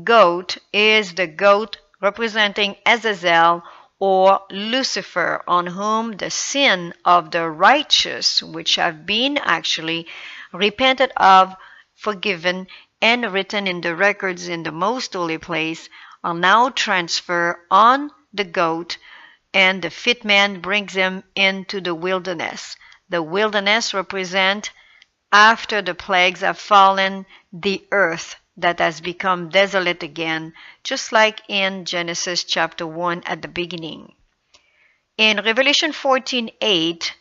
goat is the goat representing Azazel or Lucifer, on whom the sin of the righteous, which have been actually repented of, forgiven, and written in the records in the most holy place, are now transferred on the goat, and the fit man brings him into the wilderness. The wilderness represents, after the plagues have fallen, the earth that has become desolate again, just like in Genesis chapter 1 at the beginning. In Revelation 14:8,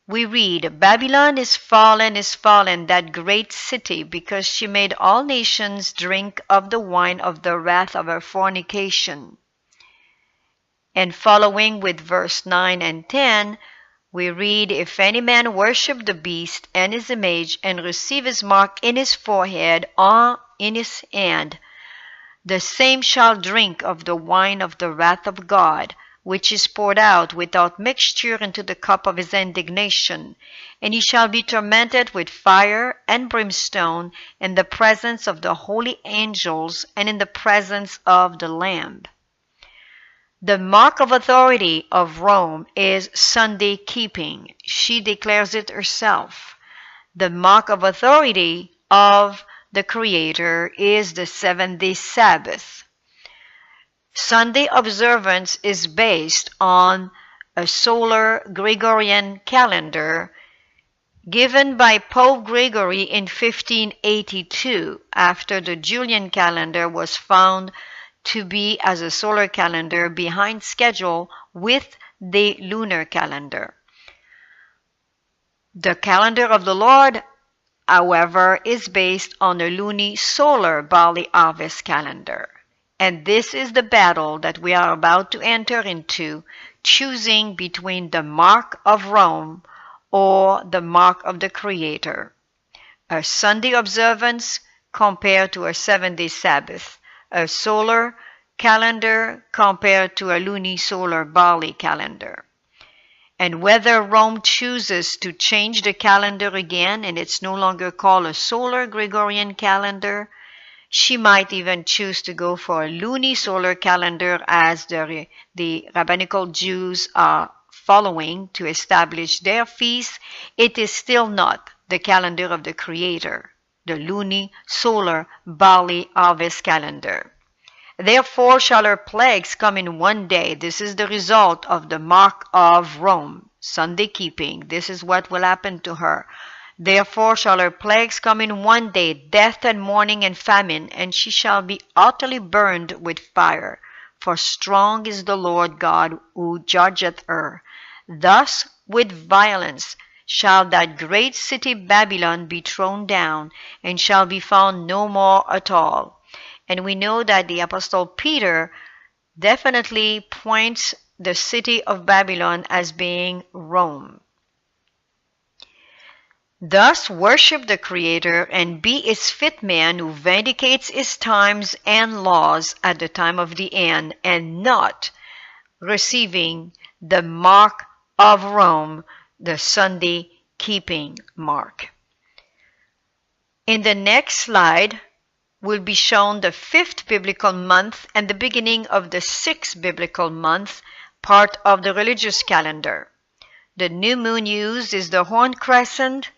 we read, "Babylon is fallen, that great city, because she made all nations drink of the wine of the wrath of her fornication." And following with verse 9 and 10, we read, "If any man worship the beast and his image, and receive his mark in his forehead or in his hand, the same shall drink of the wine of the wrath of God, which is poured out without mixture into the cup of his indignation, and he shall be tormented with fire and brimstone in the presence of the holy angels and in the presence of the Lamb." The mark of authority of Rome is Sunday keeping. She declares it herself. The mark of authority of the Creator is the 7-day Sabbath. Sunday observance is based on a solar Gregorian calendar given by Pope Gregory in 1582, after the Julian calendar was found to be as a solar calendar behind schedule with the lunar calendar. The calendar of the Lord, however, is based on the luni-solar barley harvest calendar. And this is the battle that we are about to enter into, choosing between the mark of Rome or the mark of the Creator. A Sunday observance compared to a 7-day Sabbath. A solar calendar compared to a luni-solar barley calendar. And whether Rome chooses to change the calendar again and it's no longer called a solar Gregorian calendar, she might even choose to go for a luni-solar calendar as the rabbinical Jews are following to establish their feast. It is still not the calendar of the Creator, the luni-solar barley harvest calendar. "Therefore shall her plagues come in one day." This is the result of the mark of Rome, Sunday keeping. This is what will happen to her. "Therefore shall her plagues come in one day, death and mourning and famine, and she shall be utterly burned with fire. For strong is the Lord God who judgeth her. Thus with violence shall that great city Babylon be thrown down, and shall be found no more at all." And we know that the Apostle Peter definitely points the city of Babylon as being Rome. Thus worship the Creator and be his fit man who vindicates his times and laws at the time of the end, and not receiving the mark of Rome, the Sunday keeping mark. In the next slide will be shown the 5th biblical month and the beginning of the 6th biblical month, part of the religious calendar. The new moon used is the horn crescent,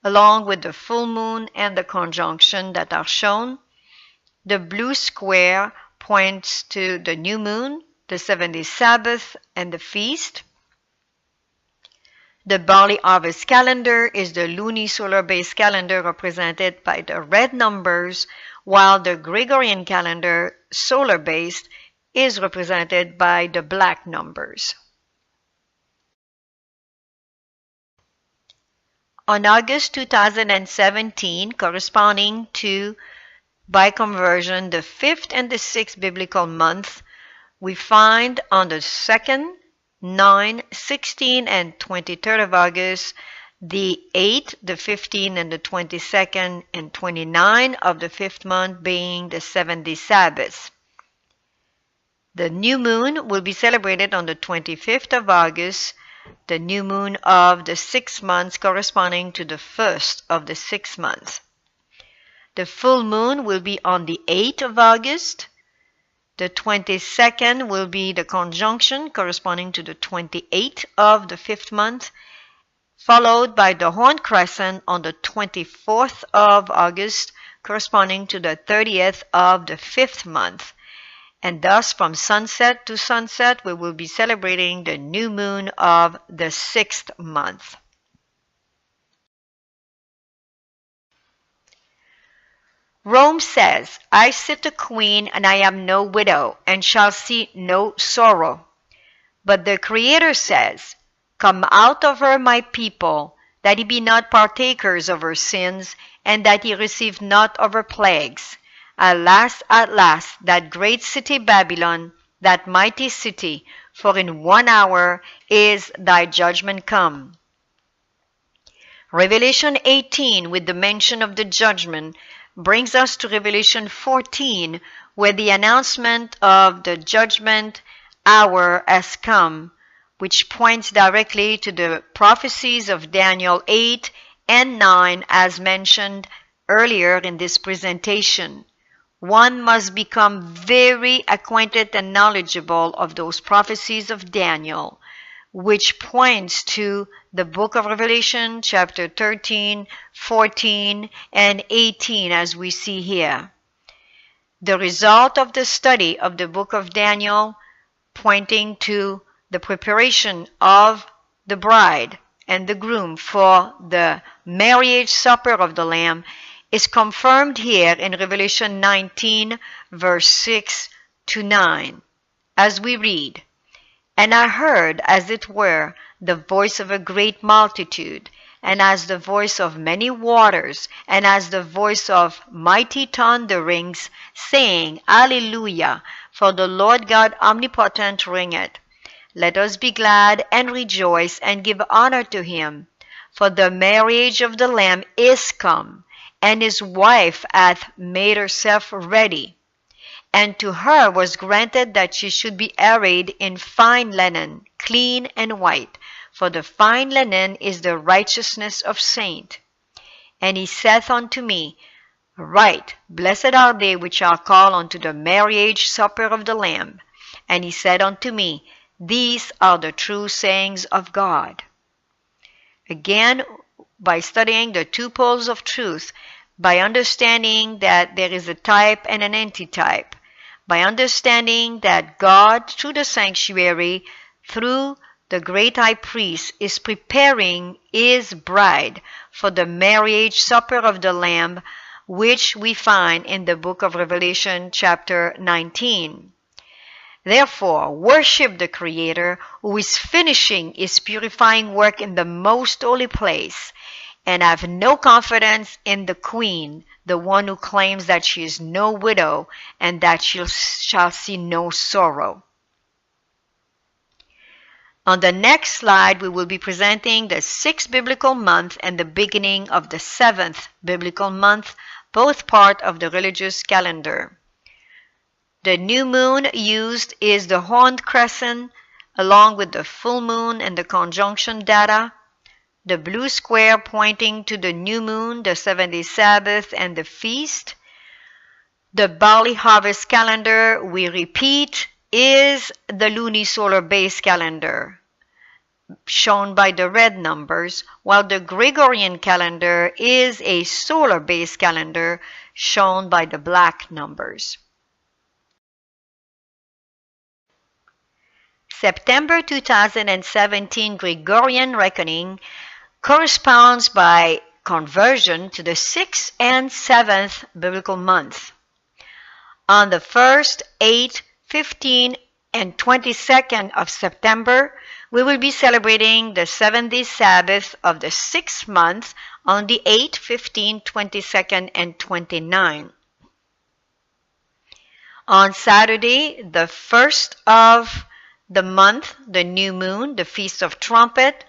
along with the full moon and the conjunction that are shown. The blue square points to the new moon, the 70th Sabbath, and the feast. The Barley harvest calendar is the luni-solar based calendar represented by the red numbers, while the Gregorian calendar, solar-based, is represented by the black numbers. On August 2017, corresponding to, by conversion, the 5th and the 6th biblical month, we find on the 2nd, 9, 16, and 23rd of August, the 8th, the 15th, and the 22nd, and 29 of the 5th month being the 70th Sabbath. The new moon will be celebrated on the 25th of August, the new moon of the 6th month corresponding to the 1st of the 6th month. The full moon will be on the 8th of August. The 22nd will be the conjunction corresponding to the 28th of the 5th month, followed by the horn crescent on the 24th of August corresponding to the 30th of the 5th month. And thus from sunset to sunset we will be celebrating the new moon of the 6th month. Rome says, I sit a queen, and I am no widow, and shall see no sorrow. But the Creator says, Come out of her, my people, that ye be not partakers of her sins, and that ye receive not of her plagues. Alas, that great city Babylon, that mighty city, for in 1 hour is thy judgment come. Revelation 18, with the mention of the judgment, brings us to Revelation 14, where the announcement of the judgment hour has come, which points directly to the prophecies of Daniel 8 and 9 as mentioned earlier in this presentation. One must become very acquainted and knowledgeable of those prophecies of Daniel, which points to the book of Revelation, chapter 13, 14, and 18, as we see here. The result of the study of the book of Daniel, pointing to the preparation of the bride and the groom for the marriage supper of the Lamb, is confirmed here in Revelation 19, verse 6 to 9, as we read, And I heard, as it were, the voice of a great multitude, and as the voice of many waters, and as the voice of mighty thunderings, saying, Alleluia, for the Lord God omnipotent reigneth. Let us be glad and rejoice and give honor to him, for the marriage of the Lamb is come, and his wife hath made herself ready. And to her was granted that she should be arrayed in fine linen, clean and white, for the fine linen is the righteousness of saints. And he saith unto me, Right, blessed are they which are called unto the marriage supper of the Lamb. And he said unto me, These are the true sayings of God. Again, by studying the two poles of truth, by understanding that there is a type and an antitype, by understanding that God, through the sanctuary, through the great high priest, is preparing his bride for the marriage supper of the Lamb, which we find in the book of Revelation chapter 19. Therefore, worship the Creator, who is finishing his purifying work in the most holy place, and have no confidence in the queen, the one who claims that she is no widow and that she shall see no sorrow. On the next slide, we will be presenting the 6th biblical month and the beginning of the 7th biblical month, both part of the religious calendar. The new moon used is the horned crescent, along with the full moon and the conjunction data. The blue square pointing to the new moon, the 70th Sabbath, and the feast. The barley harvest calendar, we repeat, is the luni-solar based calendar. shown by the red numbers, while the Gregorian calendar is a solar-based calendar shown by the black numbers. September 2017 Gregorian reckoning corresponds by conversion to the 6th and 7th biblical month. On the 1st, 8th, 15th, and 22nd of September, we will be celebrating the 7th Sabbath of the 6th month on the 8th, 15th, 22nd, and 29th. On Saturday, the 1st of the month, the new moon, the Feast of Trumpet,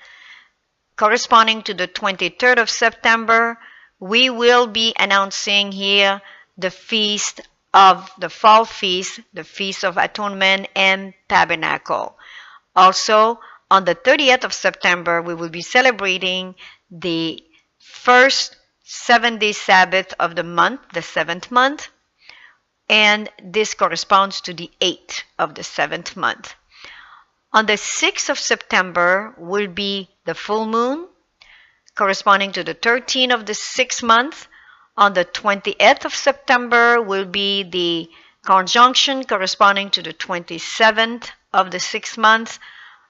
corresponding to the 23rd of September, we will be announcing here the feast of the fall feast, the Feast of Atonement and Tabernacle. Also, on the 30th of September, we will be celebrating the first 7-day Sabbath of the month, the 7th month, and this corresponds to the 8th of the 7th month. On the 6th of September will be the full moon, corresponding to the 13th of the 6th month. On the 28th of September will be the conjunction corresponding to the 27th of the 6th month,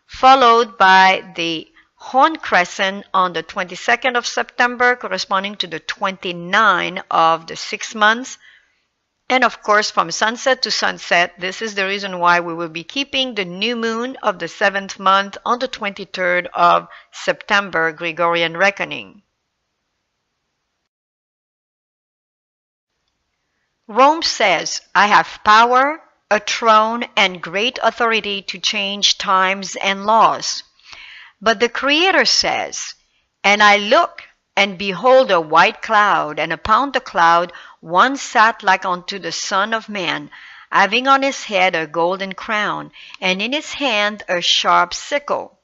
followed by the horn crescent on the 22nd of September, corresponding to the 29th of the 6th month. And of course, from sunset to sunset, this is the reason why we will be keeping the new moon of the 7th month on the 23rd of September Gregorian reckoning. Rome says, I have power, a throne, and great authority to change times and laws. But the Creator says, and I look, and behold a white cloud, and upon the cloud one sat like unto the Son of Man, having on his head a golden crown, and in his hand a sharp sickle.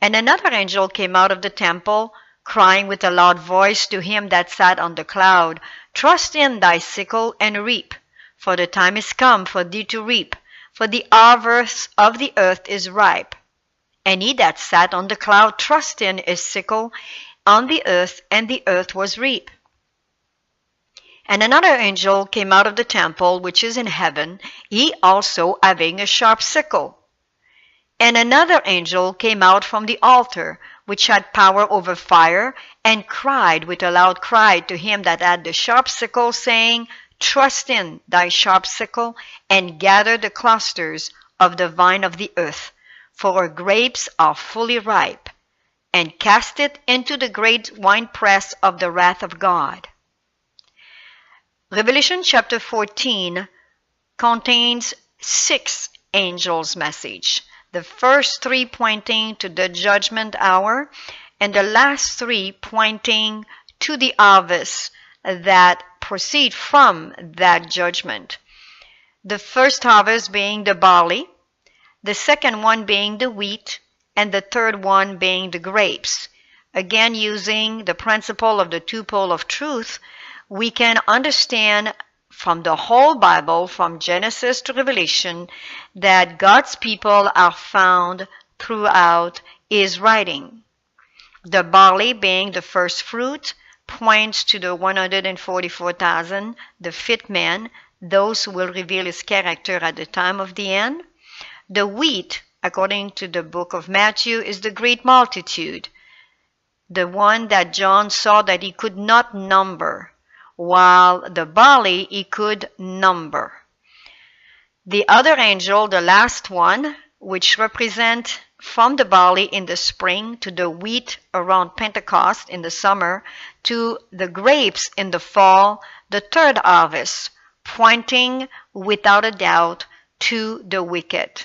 And another angel came out of the temple, crying with a loud voice to him that sat on the cloud, Trust in thy sickle and reap, for the time is come for thee to reap, for the harvest of the earth is ripe. And he that sat on the cloud thrust in his sickle on the earth, and the earth was reaped. And another angel came out of the temple which is in heaven, he also having a sharp sickle. And another angel came out from the altar, which had power over fire, and cried with a loud cry to him that had the sharp sickle, saying, Trust in thy sharp sickle, and gather the clusters of the vine of the earth, for her grapes are fully ripe, and cast it into the great winepress of the wrath of God. Revelation chapter 14 contains 6 angels' message. The first 3 pointing to the judgment hour, and the last 3 pointing to the harvest that proceed from that judgment. The first harvest being the barley, the second one being the wheat, and the third one being the grapes. Again, using the principle of the 2 poles of truth, we can understand from the whole Bible, from Genesis to Revelation, that God's people are found throughout his writing. The barley being the first fruit points to the 144,000, the fit men, those who will reveal his character at the time of the end. The wheat, according to the book of Matthew, is the great multitude, the one that John saw that he could not number, while the barley he could number. The other angel, the last one, which represent from the barley in the spring to the wheat around Pentecost in the summer to the grapes in the fall, the third harvest, pointing without a doubt to the wicked.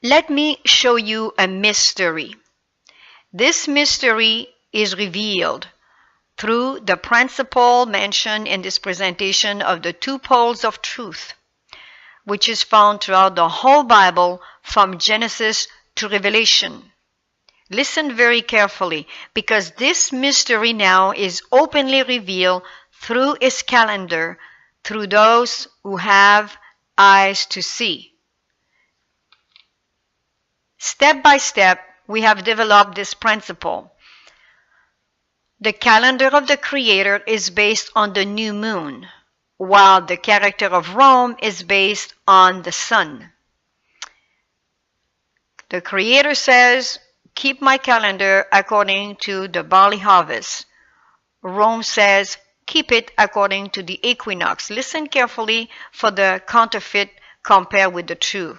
Let me show you a mystery. This mystery is revealed through the principle mentioned in this presentation of the 2 poles of truth, which is found throughout the whole Bible from Genesis to Revelation. Listen very carefully, because this mystery now is openly revealed through his calendar, through those who have eyes to see. Step by step, we have developed this principle. The calendar of the Creator is based on the new moon, while the character of Rome is based on the sun. The Creator says, keep my calendar according to the barley harvest. Rome says, keep it according to the equinox. Listen carefully for the counterfeit compared with the true.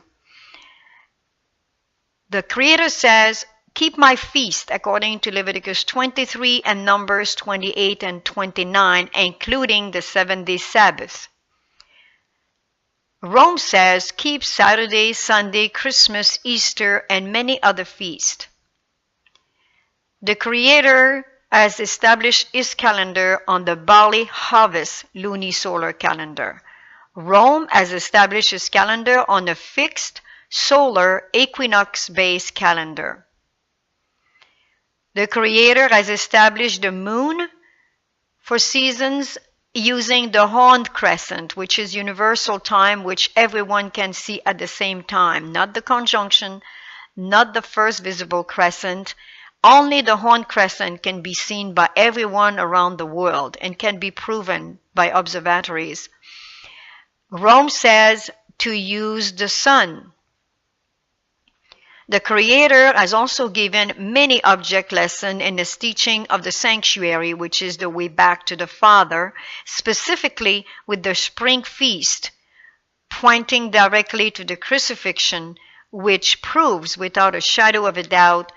The Creator says, keep my feast according to Leviticus 23 and Numbers 28 and 29, including the 7-day Sabbath. Rome says, keep Saturday, Sunday, Christmas, Easter, and many other feasts. The Creator has established his calendar on the barley harvest luni-solar calendar. Rome has established his calendar on a fixed solar equinox-based calendar. The Creator has established the moon for seasons using the horned crescent, which is universal time, which everyone can see at the same time. Not the conjunction, not the first visible crescent. Only the horned crescent can be seen by everyone around the world and can be proven by observatories. Rome says to use the sun. The Creator has also given many object lessons in his teaching of the sanctuary, which is the way back to the Father, specifically with the spring feast, pointing directly to the crucifixion, which proves without a shadow of a doubt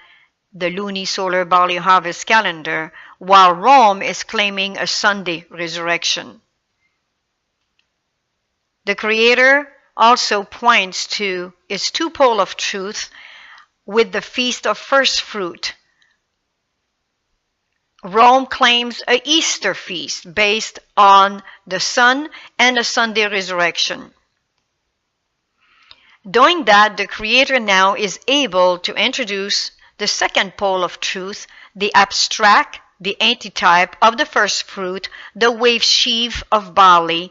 the luni-solar barley harvest calendar, while Rome is claiming a Sunday resurrection. The Creator also points to his two poles of truth with the Feast of First Fruit. Rome claims an Easter feast based on the sun and a Sunday resurrection. Doing that, the Creator now is able to introduce the second pole of truth, the abstract, the antitype of the first fruit, the wave sheaf of barley,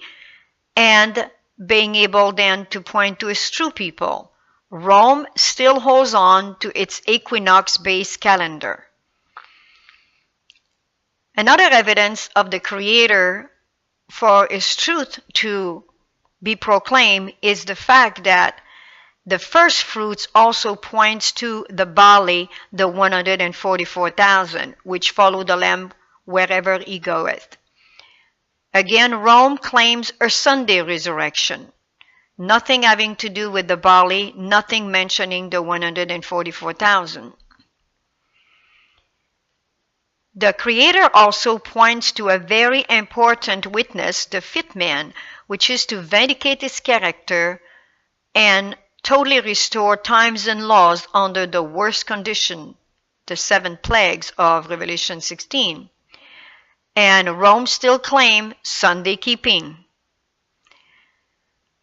and being able then to point to his true people. Rome still holds on to its equinox-based calendar. Another evidence of the Creator for his truth to be proclaimed is the fact that the first fruits also points to the barley, the 144,000, which follow the Lamb wherever he goeth. Again, Rome claims a Sunday resurrection. Nothing having to do with the barley, nothing mentioning the 144,000. The Creator also points to a very important witness, the fifth man, which is to vindicate his character and totally restore times and laws under the worst condition, the 7 plagues of Revelation 16. And Rome still claims Sunday keeping.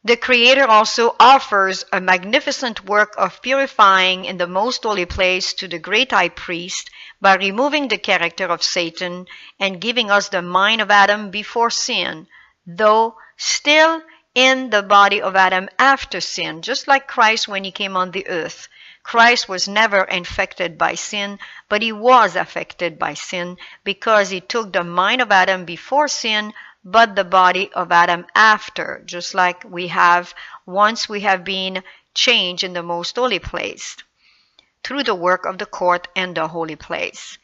The Creator also offers a magnificent work of purifying in the most holy place to the great high priest by removing the character of Satan and giving us the mind of Adam before sin, though still in the body of Adam after sin, just like Christ when he came on the earth. Christ was never infected by sin, but he was affected by sin because he took the mind of Adam before sin, but the body of Adam after, just like we have once we have been changed in the most holy place through the work of the court and the holy place.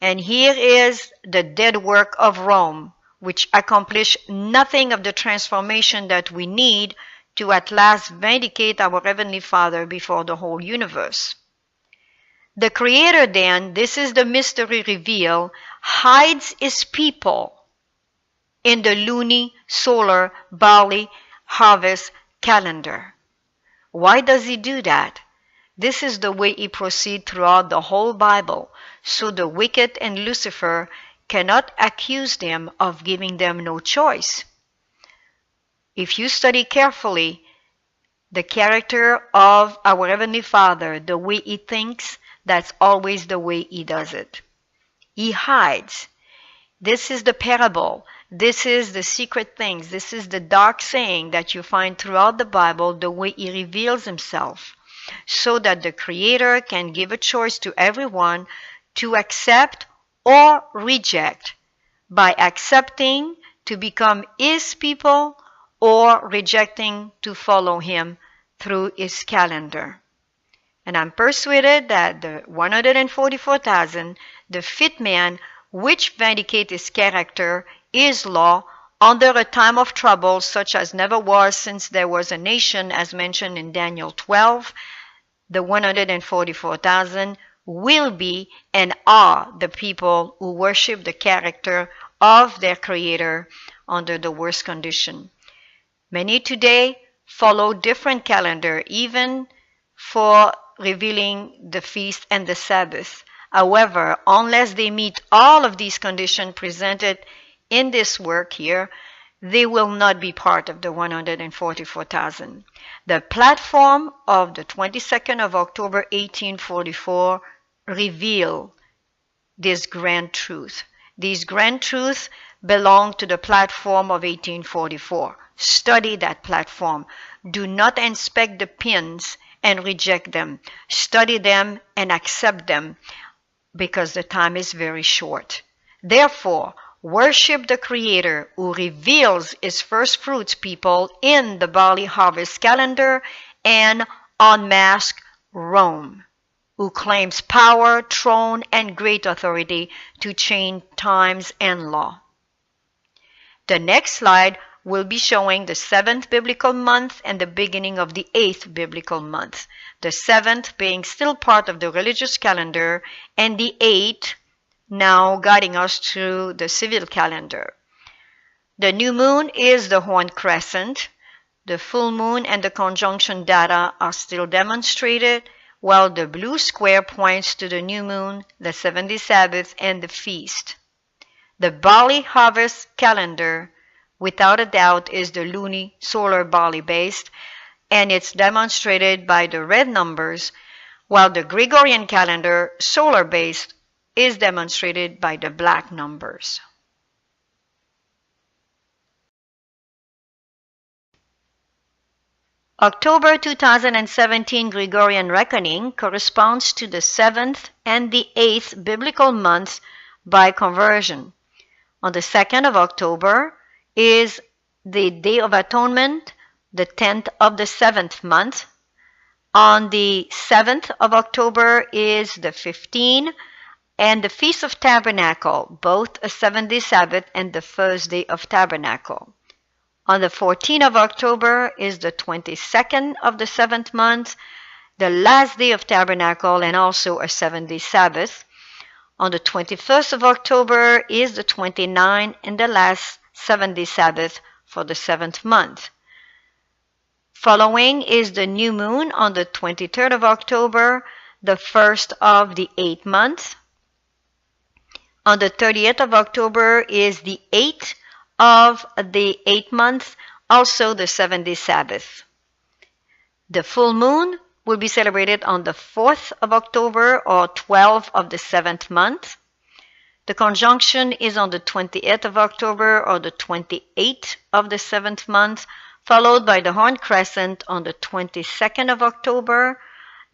And here is the dead work of Rome, which accomplished nothing of the transformation that we need to at last vindicate our Heavenly Father before the whole universe. The Creator then, this is the mystery revealed, hides his people in the luni-solar barley harvest calendar. Why does he do that? This is the way he proceeds throughout the whole Bible, so the wicked and Lucifer cannot accuse them of giving them no choice. If you study carefully the character of our Heavenly Father, the way he thinks, that's always the way he does it. He hides. This is the parable. This is the secret things. This is the dark saying that you find throughout the Bible, the way he reveals himself. so that the Creator can give a choice to everyone to accept or reject, by accepting to become His people or rejecting to follow Him through His calendar. And I'm persuaded that the 144,000, the fit man, which vindicate his character, his law, under a time of trouble such as never was since there was a nation, as mentioned in Daniel 12, the 144,000 will be and are the people who worship the character of their Creator under the worst condition. Many today follow different calendar, even for revealing the feast and the Sabbath. However, unless they meet all of these conditions presented in this work here, they will not be part of the 144,000. The platform of the 22nd of October 1844 reveal this grand truth. These grand truths belong to the platform of 1844. Study that platform. Do not inspect the pins and reject them. Study them and accept them, because the time is very short. Therefore, worship the Creator who reveals His first fruits people in the barley harvest calendar, and unmask Rome, who claims power, throne, and great authority to change times and law. The next slide will be showing the 7th biblical month and the beginning of the 8th biblical month. The 7th being still part of the religious calendar, and the 8th now guiding us through the civil calendar. The new moon is the horn crescent. The full moon and the conjunction data are still demonstrated, while the blue square points to the new moon, the 70th Sabbath, and the feast. The barley harvest calendar, without a doubt, is the luni-solar barley based, and it's demonstrated by the red numbers, while the Gregorian calendar, solar based, is demonstrated by the black numbers. October 2017 Gregorian reckoning corresponds to the 7th and the 8th biblical months by conversion. On the 2nd of October is the Day of Atonement, the 10th of the 7th month. On the 7th of October is the 15th, and the Feast of Tabernacle, both a 7-day Sabbath and the first day of Tabernacle. On the 14th of October is the 22nd of the 7th month, the last day of Tabernacle, and also a 7-day Sabbath. On the 21st of October is the 29th and the last 7-day Sabbath for the 7th month. Following is the new moon on the 23rd of October, the first of the 8th month. On the 30th of October is the 8th of the 8th month, also the 7-day Sabbath. The full moon will be celebrated on the 4th of October or 12th of the 7th month. The conjunction is on the 28th of October or the 28th of the 7th month, followed by the horn crescent on the 22nd of October,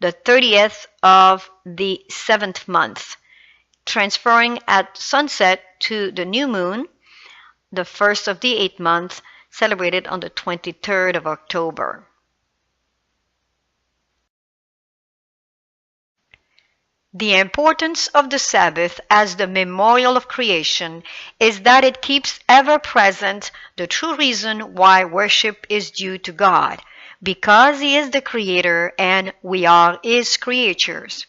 the 30th of the 7th month, transferring at sunset to the new moon, the first of the 8th month, celebrated on the 23rd of October. The importance of the Sabbath as the memorial of creation is that it keeps ever present the true reason why worship is due to God, because He is the Creator and we are His creatures.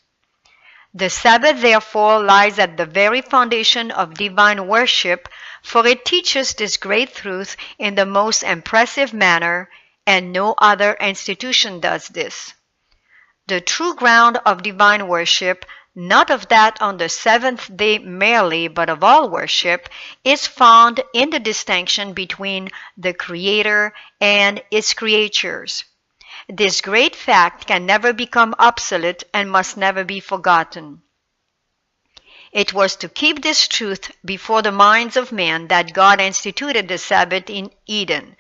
The Sabbath, therefore, lies at the very foundation of divine worship, for it teaches this great truth in the most impressive manner, and no other institution does this. The true ground of divine worship, not of that on the 7th day merely, but of all worship, is found in the distinction between the Creator and His creatures. This great fact can never become obsolete and must never be forgotten. It was to keep this truth before the minds of men that God instituted the Sabbath in Eden,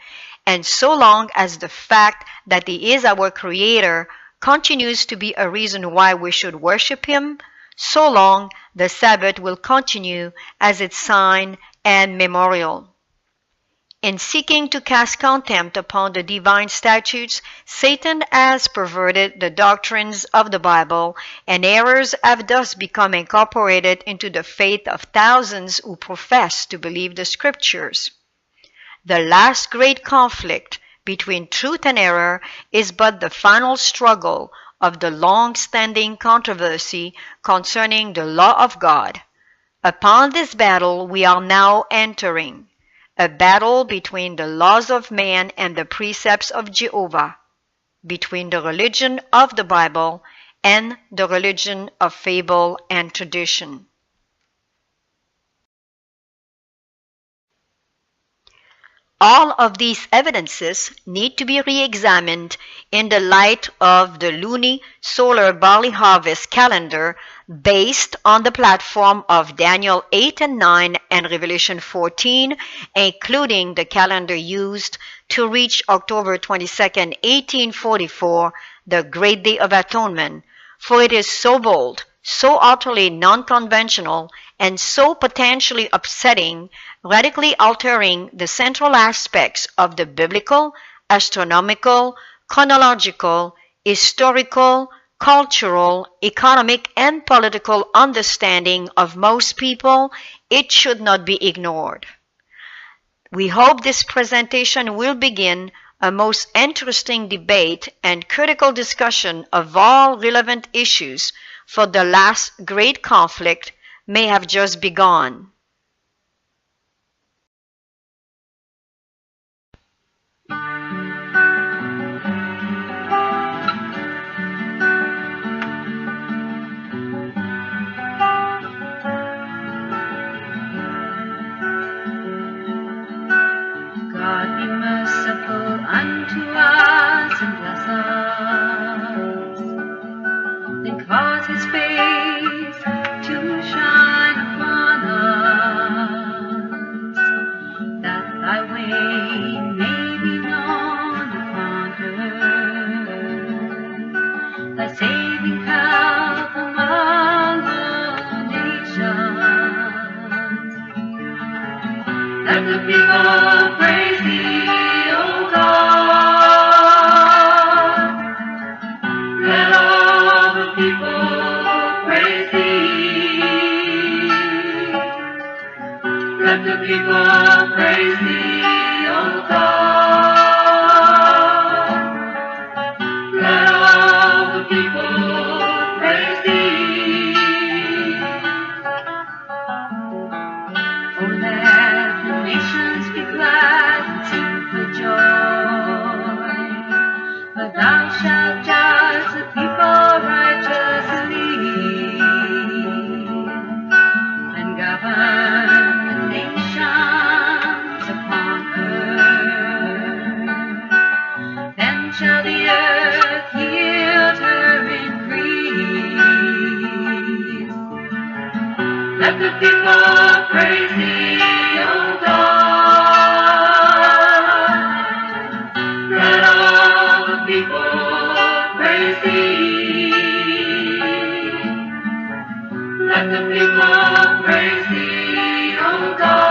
and so long as the fact that He is our Creator continues to be a reason why we should worship Him, so long the Sabbath will continue as its sign and memorial. In seeking to cast contempt upon the divine statutes, Satan has perverted the doctrines of the Bible, and errors have thus become incorporated into the faith of thousands who profess to believe the Scriptures. The last great conflict between truth and error is but the final struggle of the long-standing controversy concerning the law of God. Upon this battle we are now entering, a battle between the laws of man and the precepts of Jehovah, between the religion of the Bible and the religion of fable and tradition. All of these evidences need to be re-examined in the light of the luni-solar barley harvest calendar based on the platform of Daniel 8 and 9 and Revelation 14, including the calendar used to reach October 22nd, 1844, the Great Day of Atonement, for it is so bold, so utterly non-conventional, and so potentially upsetting, radically altering the central aspects of the biblical, astronomical, chronological, historical, cultural, economic, and political understanding of most people, it should not be ignored. We hope this presentation will begin a most interesting debate and critical discussion of all relevant issues, for the last great conflict may have just begun. God be merciful unto us and bless us, then cause His face to shine upon us, that Thy way may be known upon earth, Thy saving help among the nations. Let the people praise Thee, O God. Let all the people praise Thee. Let the people praise Thee, O God. Let all the people praise Thee. Oh, let the nations be glad and sing for joy, for Thou shalt judge the people righteously, and govern the nations upon earth. Then shall the earth yield her increase. Let the people praise Thee, O God. Let all the people praise Thee. Let the people praise Thee, O God.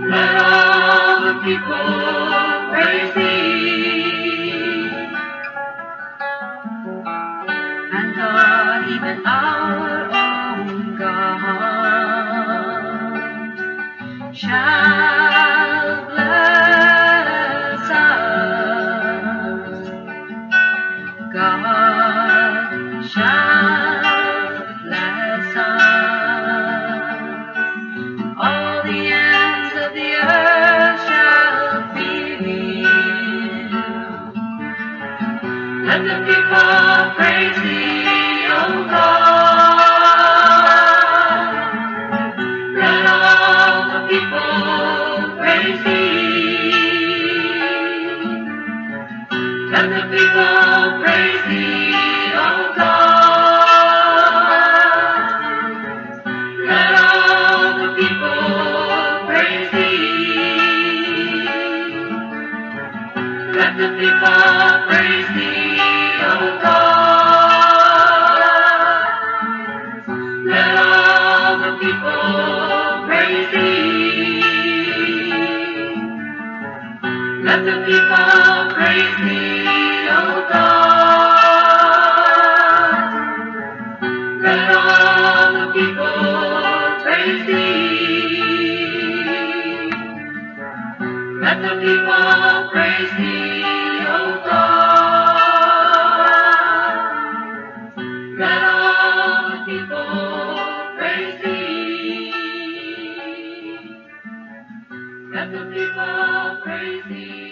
Let all the people praise Thee. And God, even our own God, shall bless us. God shall bless us. All the ends of the earth shall fear Him. Let the people praise Thee, O God. Let all the people praise Thee. Let the people praise Thee, O God. Let all the people praise Thee. Let the people praise thee, O God. Let all the people praise thee. Let the people praise thee, O God. Let all the people praise thee. Let the people praise thee, O God. Let all the people praise thee. Let the people praise thee.